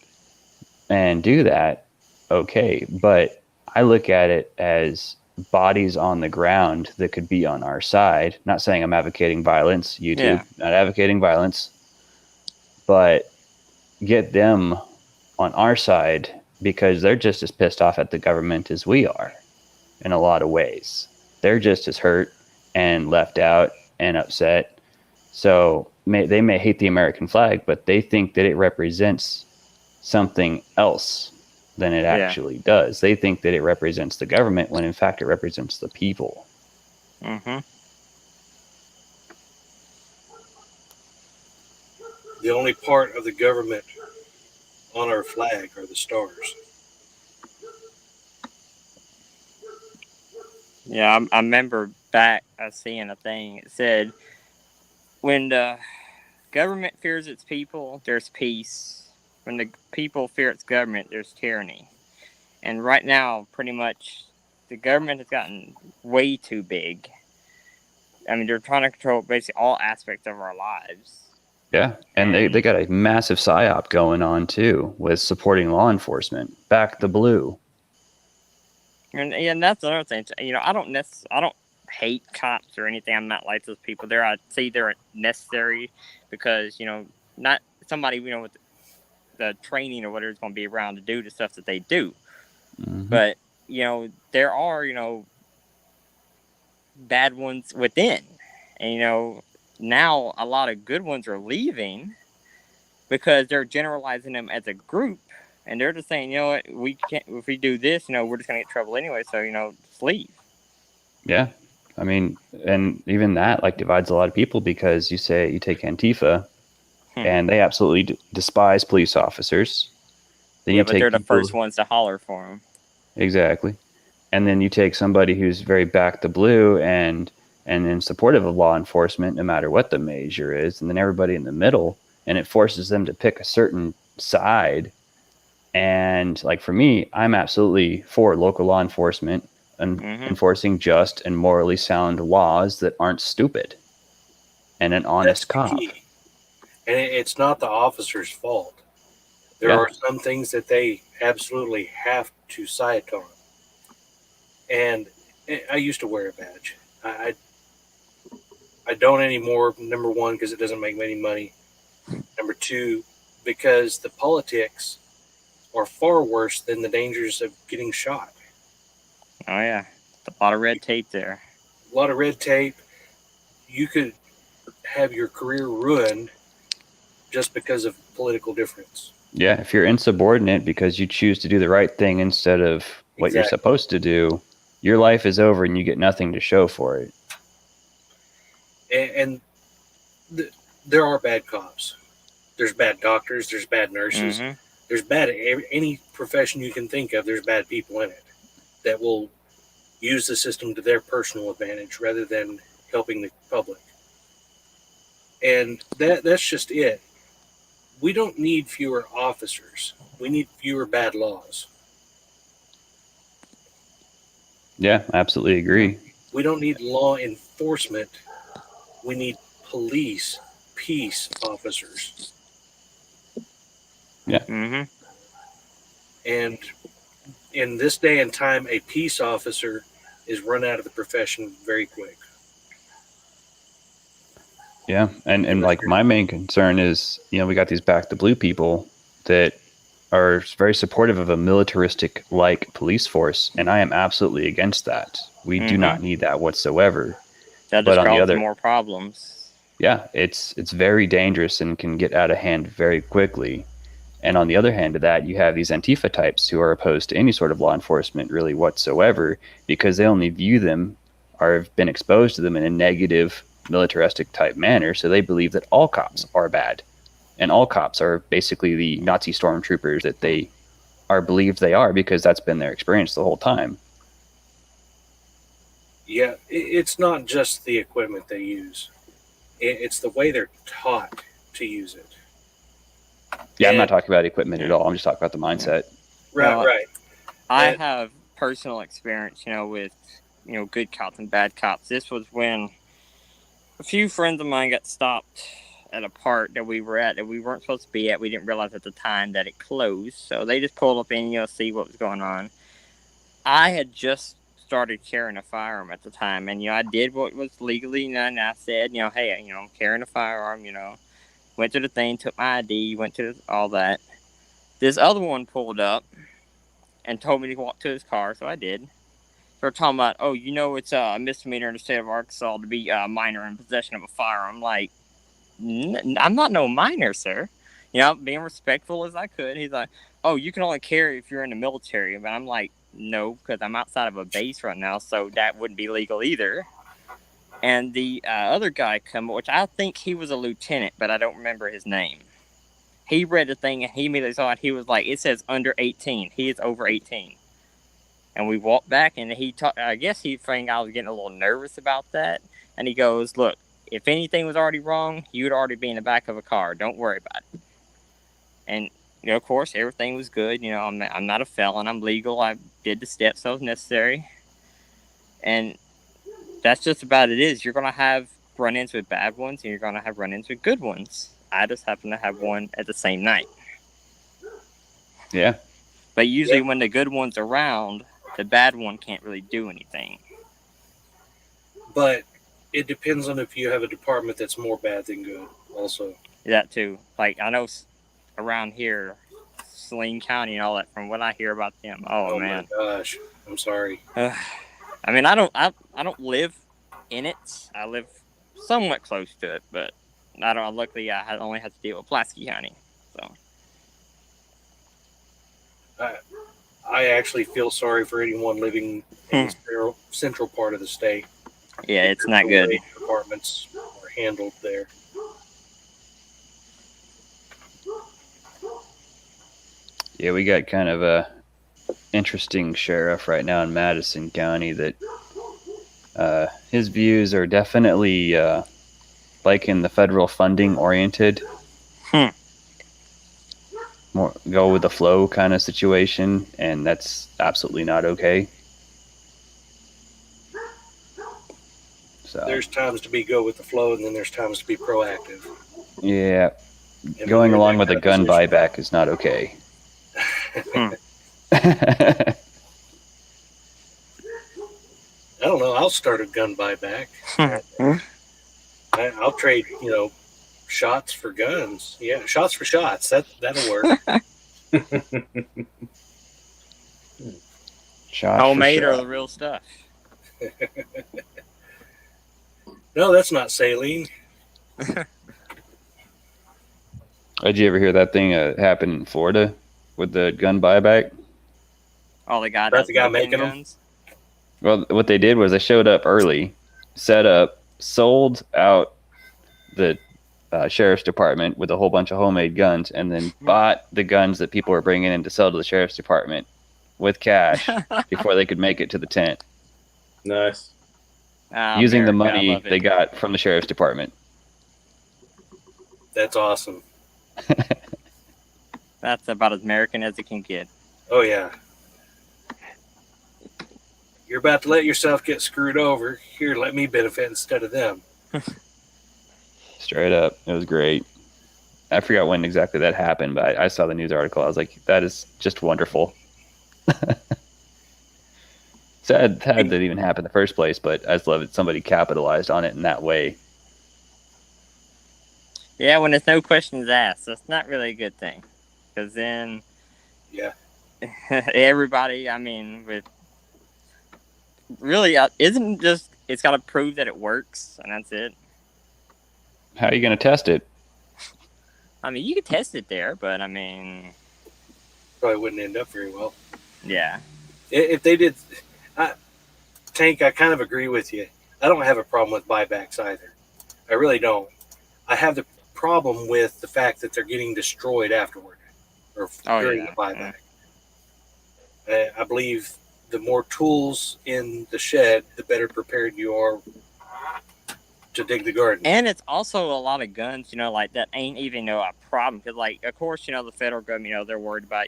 and do that, okay. But I look at it as bodies on the ground that could be on our side. Not saying I'm advocating violence, YouTube, not advocating violence, but get them on our side because they're just as pissed off at the government as we are in a lot of ways. They're just as hurt and left out and upset. So they may hate the American flag, but they think that it represents something else than it actually does. They think that it represents the government when in fact it represents the people. Mm-hmm. The only part of the government on our flag are the stars. Yeah, I remember back seeing a thing. It said, when the government fears its people, there's peace. When the people fear its government, there's tyranny. And right now, pretty much, the government has gotten way too big. I mean, they're trying to control basically all aspects of our lives. Yeah, and they got a massive psyop going on, too, with supporting law enforcement. Back the blue. And that's another thing. I don't hate cops or anything. I'm not like those people. I see they're necessary because, not somebody, with the training or whatever is going to be around to do the stuff that they do. Mm-hmm. But, there are, bad ones within. And, now a lot of good ones are leaving because they're generalizing them as a group. And they're just saying, what, we can't, if we do this, we're just going to get in trouble anyway. So, just leave. Yeah, I mean, and even that like divides a lot of people, because you take Antifa and they absolutely despise police officers. Then Yeah, you but take they're the people, first ones to holler for them. exactly. And then you take somebody who's very back to blue and in supportive of law enforcement, no matter what the measure is, and then everybody in the middle, and it forces them to pick a certain side. And like for me, I'm absolutely for local law enforcement and enforcing just and morally sound laws that aren't stupid, and an honest That's the cop. key. And it's not the officer's fault. There Yeah. are some things that they absolutely have to side on. And I used to wear a badge. I don't anymore. Number one, because it doesn't make any money. Number two, because the politics are far worse than the dangers of getting shot. Oh yeah, a lot of red tape there. A lot of red tape. You could have your career ruined just because of political difference. Yeah, if you're insubordinate because you choose to do the right thing instead of what you're supposed to do, your life is over and you get nothing to show for it. And there are bad cops. There's bad doctors. There's bad nurses. There's bad any profession you can think of. There's bad people in it that will use the system to their personal advantage rather than helping the public. And that's just it. We don't need fewer officers. We need fewer bad laws. Yeah, absolutely agree. We don't need law enforcement. We need police, peace officers. Yeah. And in this day and time, a peace officer is run out of the profession very quick. Yeah, and like my main concern is, we got these back to blue people that are very supportive of a militaristic like police force, and I am absolutely against that. We do not need that whatsoever. That just causes more problems. Yeah, it's very dangerous and can get out of hand very quickly. And on the other hand of that, you have these Antifa types who are opposed to any sort of law enforcement really whatsoever, because they only view them or have been exposed to them in a negative militaristic type manner. So they believe that all cops are bad, and all cops are basically the Nazi stormtroopers that they are believed they are, because that's been their experience the whole time. Yeah, it's not just the equipment they use. It's the way they're taught to use it. Yeah, I'm not talking about equipment at all. I'm just talking about the mindset. Right. I have personal experience, with, good cops and bad cops. This was when a few friends of mine got stopped at a park that we were at that we weren't supposed to be at. We didn't realize at the time that it closed. So they just pulled up in, see what was going on. I had just started carrying a firearm at the time, and I did what was legally, and I said, hey, I'm carrying a firearm. Went to the thing, took my ID, went to all that. This other one pulled up and told me to walk to his car, so I did. They're talking about, it's a misdemeanor in the state of Arkansas to be a minor in possession of a firearm. I'm like, I'm not no minor, sir. Being respectful as I could. He's like, oh, you can only carry if you're in the military. But I'm like, no, because I'm outside of a base right now, so that wouldn't be legal either. And the other guy come, which I think he was a lieutenant, but I don't remember his name. He read the thing, and he immediately saw it. He was like, it says under 18. He is over 18. And we walked back, and I guess he think I was getting a little nervous about that. And he goes, look, if anything was already wrong, you'd already be in the back of a car. Don't worry about it. And, of course, everything was good. I'm not a felon. I'm legal. I did the steps that was necessary. And that's just about it is. You're going to have run-ins with bad ones, and you're going to have run-ins with good ones. I just happen to have one at the same night. Yeah. But usually when the good one's around, the bad one can't really do anything. But it depends on if you have a department that's more bad than good also. That too. Like, I know around here, Saline County and all that, from what I hear about them. Oh man. My gosh. I'm sorry. I mean, I don't live in it. I live somewhat close to it, but I don't. Luckily, I only have to deal with Pulaski County. So I actually feel sorry for anyone living in the central part of the state. Yeah, it's not good. Departments are handled there. Yeah, we got kind of a interesting sheriff right now in Madison County that his views are definitely like in the federal funding oriented. More go with the flow kind of situation, and that's absolutely not okay. So There's times to be go with the flow, and then there's times to be proactive. yeah, And going when along that with a kind of gun position- buyback is not okay. I don't know. I'll start a gun buyback. I'll trade, shots for guns. Yeah, shots for shots. That'll work. Shot Homemade for or shot. the real stuff? No, that's not saline. Did you ever hear that thing happen in Florida with the gun buyback? Oh, the guy That's the guy making making them? guns. Well, what they did was they showed up early, set up, sold out the sheriff's department with a whole bunch of homemade guns, and then bought the guns that people were bringing in to sell to the sheriff's department with cash before they could make it to the tent, Nice. using the America, I money love it. they got from the sheriff's department. That's awesome. That's about as American as it can get. Oh, yeah. You're about to let yourself get screwed over. Here, let me benefit instead of them. Straight up. It was great. I forgot when exactly that happened, but I saw the news article. I was like, that is just wonderful. Sad that it even happened in the first place, but I just love it. Somebody capitalized on it in that way. Yeah, when there's no questions asked, that's not really a good thing. Because then, Yeah. everybody, I mean, with really, isn't just, it's got to prove that it works, and that's it. How are you going to test it? I mean, you could test it there, but I mean, Probably wouldn't end up very well. yeah. If they did, Tank, I kind of agree with you. I don't have a problem with buybacks either. I really don't. I have the problem with the fact that they're getting destroyed afterward or during the buyback. I believe the more tools in the shed, the better prepared you are to dig the garden. And it's also a lot of guns, like that ain't even a problem. Because, like, of course, the federal government, they're worried about,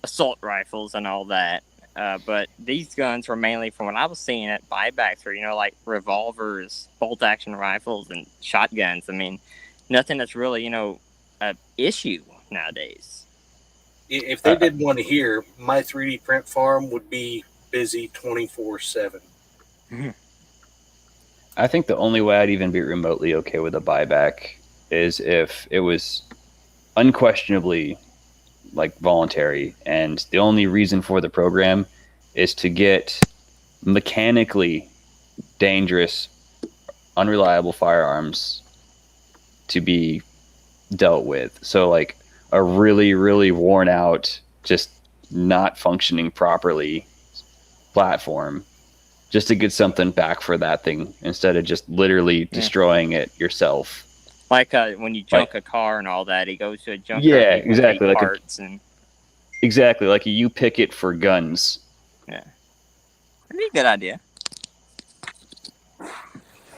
assault rifles and all that. But these guns were mainly, from what I was seeing at buybacks, were, like revolvers, bolt action rifles, and shotguns. I mean, nothing that's really, an issue nowadays. If they did one here, my 3D print farm would be busy 24/7. I think the only way I'd even be remotely okay with a buyback is if it was unquestionably like voluntary, and the only reason for the program is to get mechanically dangerous, unreliable firearms to be dealt with. So like a really, really worn out, just not functioning properly platform, just to get something back for that thing instead of just literally destroying it yourself. Like when you junk a car and all that, it goes to a junkyard. Yeah, exactly. Like parts exactly, like a U-picket for guns. Yeah, that'd be a good idea.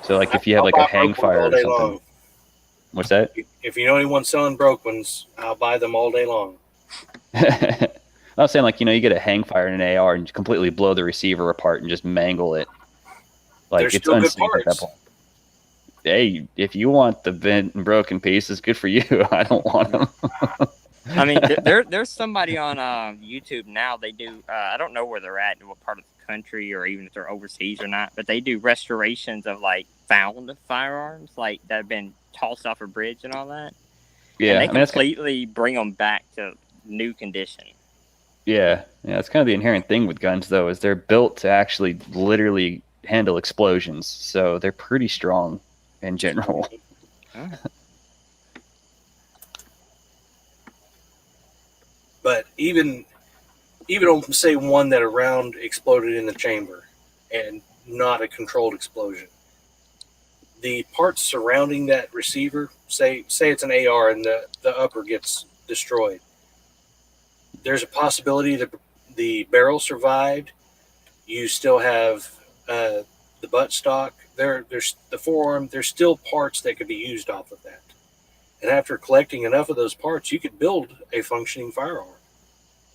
So like if you have like a hang fire or something. Long. What's that? If you know anyone selling broke ones, I'll buy them all day long. I was saying, like, you get a hang fire in an AR and completely blow the receiver apart and just mangle it. Like, There's it's still good unsafe at that parts. point. Hey, if you want the bent and broken pieces, good for you. I don't want them. I mean, there's somebody on YouTube now. They do. I don't know where they're at, in what part of the country, or even if they're overseas or not. But they do restorations of like found firearms, like that have been tossed off a bridge and all that. Yeah, and they completely bring them back to new condition. Yeah, that's kind of the inherent thing with guns, though, is they're built to actually literally handle explosions. So they're pretty strong in general. But even on, say, one that a round exploded in the chamber and not a controlled explosion. The parts surrounding that receiver, say it's an AR and the upper gets destroyed, there's a possibility that the barrel survived. You still have the buttstock. There's the forearm. There's still parts that could be used off of that. And after collecting enough of those parts, you could build a functioning firearm.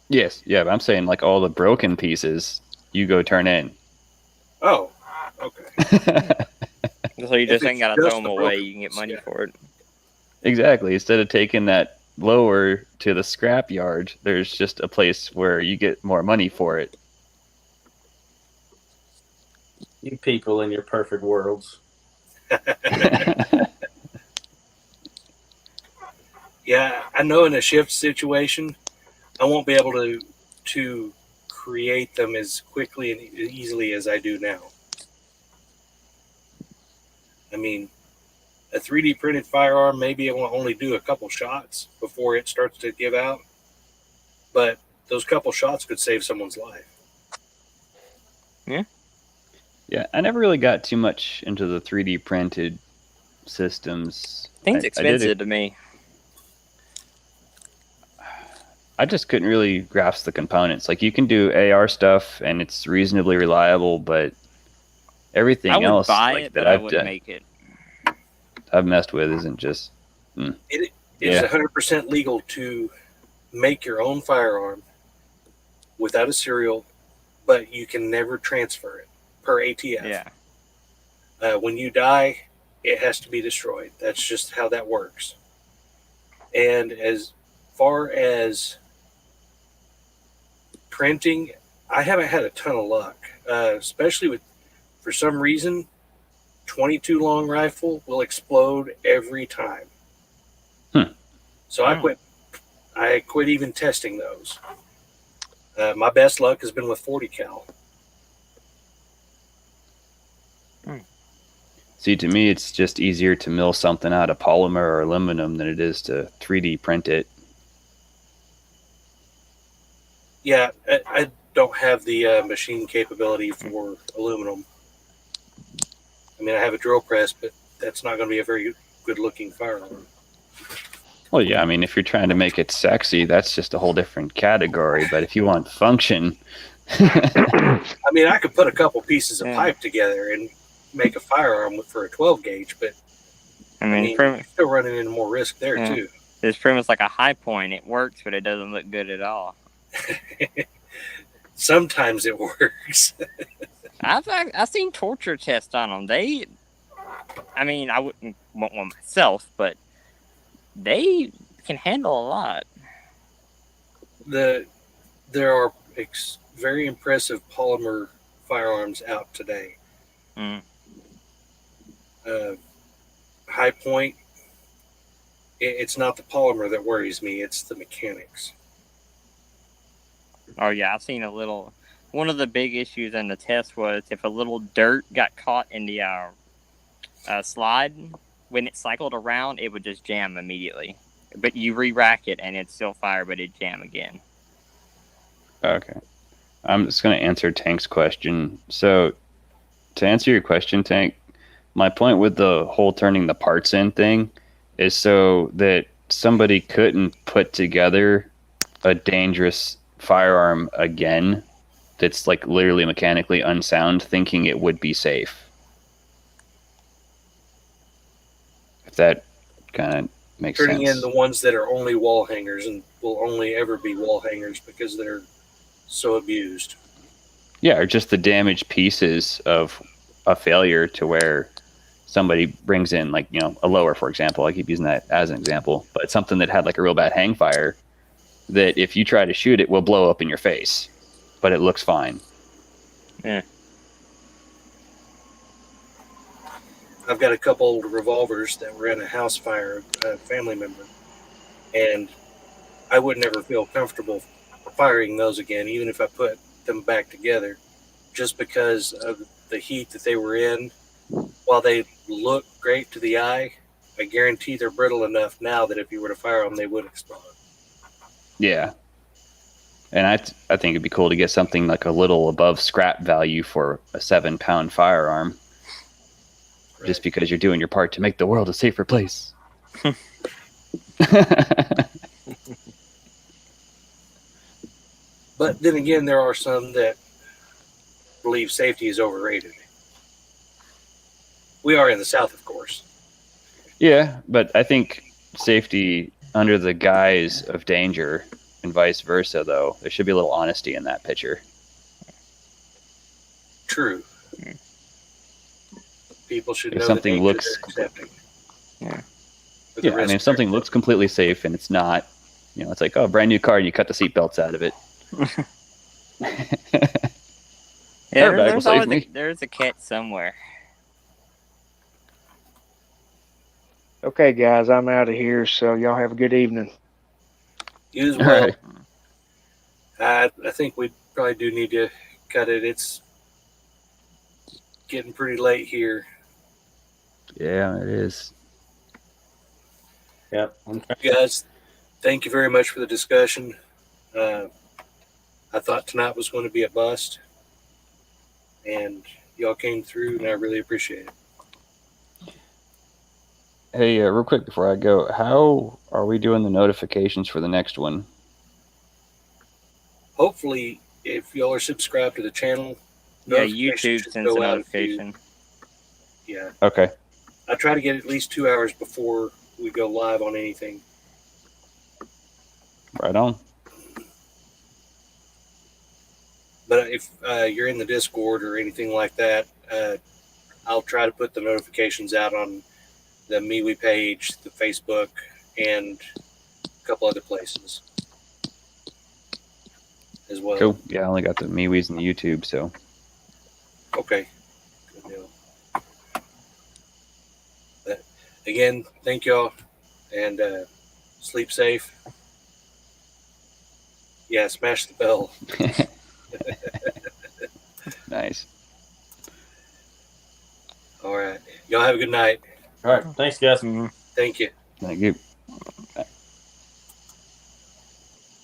Yes, yeah, but I'm saying like all the broken pieces you go turn in. Oh, okay. So you just If ain't got it's to throw just them the away. broken You can get ones, money yeah. for it. Exactly. Instead of taking that lower to the scrap yard, there's just a place where you get more money for it. You people in your perfect worlds. Yeah, I know in a shift situation, I won't be able to create them as quickly and easily as I do now. I mean, a 3D printed firearm, maybe it will only do a couple shots before it starts to give out, but those couple shots could save someone's life. Yeah, I never really got too much into the 3D printed systems. Things I did expensive to me. I just couldn't really grasp the components. Like you can do AR stuff and it's reasonably reliable, but everything I would else buy like it, that but I I've wouldn't done, make it. I've messed with isn't just. It is Yeah. 100% legal to make your own firearm without a serial, but you can never transfer it per ATF. Yeah. When you die, it has to be destroyed. That's just how that works. And as far as printing, I haven't had a ton of luck, especially with, for some reason, 22 long rifle will explode every time. So I quit even testing those. My best luck has been with 40 cal. See, to me, it's just easier to mill something out of polymer or aluminum than it is to 3D print it. Yeah, I don't have the machine capability for aluminum. I mean, I have a drill press, but that's not going to be a very good looking firearm. Well, yeah, I mean, if you're trying to make it sexy, that's just a whole different category. But if you want function, I mean, I could put a couple pieces of Yeah. pipe together and make a firearm for a 12 gauge, but I I mean, mean, you're still running into more risk there Yeah. too. it's pretty much like a high point. It works, but it doesn't look good at all. Sometimes it works. I've seen torture tests on them. I mean, I wouldn't want one myself, but they can handle a lot. There are very impressive polymer firearms out today. Mm. High point. It's not the polymer that worries me; it's the mechanics. Oh yeah, I've seen a little. One of the big issues in the test was if a little dirt got caught in the slide, when it cycled around, it would just jam immediately. But you re-rack it and it'd still fire, but it'd jam again. okay. I'm just going to answer Tank's question. So, to answer your question, Tank, my point with the whole turning the parts in thing is so that somebody couldn't put together a dangerous firearm again that's like literally mechanically unsound thinking it would be safe. If that kind of makes Turning sense. in the ones that are only wall hangers and will only ever be wall hangers because they're so abused. Yeah, or just the damaged pieces of a failure to where somebody brings in, like, you know, a lower, for example. I keep using that as an example, but something that had like a real bad hang fire that if you try to shoot it will blow up in your face, but it looks fine. Yeah. I've got a couple old revolvers that were in a house fire, a family member, and I would never feel comfortable firing those again, even if I put them back together, just because of the heat that they were in. While they look great to the eye, I guarantee they're brittle enough now that if you were to fire them, they would explode. Yeah. And I think it'd be cool to get something like a little above scrap value for a 7-pound firearm, just because you're doing your part to make the world a safer place. But then again, there are some that believe safety is overrated. We are in the South, of course. Yeah, but I think safety under the guise of danger and vice versa, though, there should be a little honesty in that picture. True. People should If know something the danger looks, they're accepting. Yeah. The yeah, I risk mean, if something looks completely safe and it's not, it's like, oh, brand new car and you cut the seatbelts out of it. Yeah, Airbag will there's save always me. there's a catch somewhere. Okay, guys, I'm out of here. So y'all have a good evening. You as All well. right. I think we probably do need to cut it. It's getting pretty late here. Yeah, it is. Yep. Guys, thank you very much for the discussion. I thought tonight was going to be a bust, and y'all came through, and I really appreciate it. Hey, real quick before I go, how are we doing the notifications for the next one? Hopefully, if y'all are subscribed to the channel, Yeah, notifications YouTube should sends a go out to notification. you. Yeah, Okay. I try to get at least 2 hours before we go live on anything. Right on. But if you're in the Discord or anything like that, I'll try to put the notifications out on the MeWe page, the Facebook, and a couple other places as well. Cool. Yeah, I only got the MeWe's and the YouTube, so. Okay. Good deal. But again, thank y'all, and sleep safe. Yeah, smash the bell. Nice. All right. Y'all have a good night. All right. Thanks, guys. Mhm. Thank you. Thank you.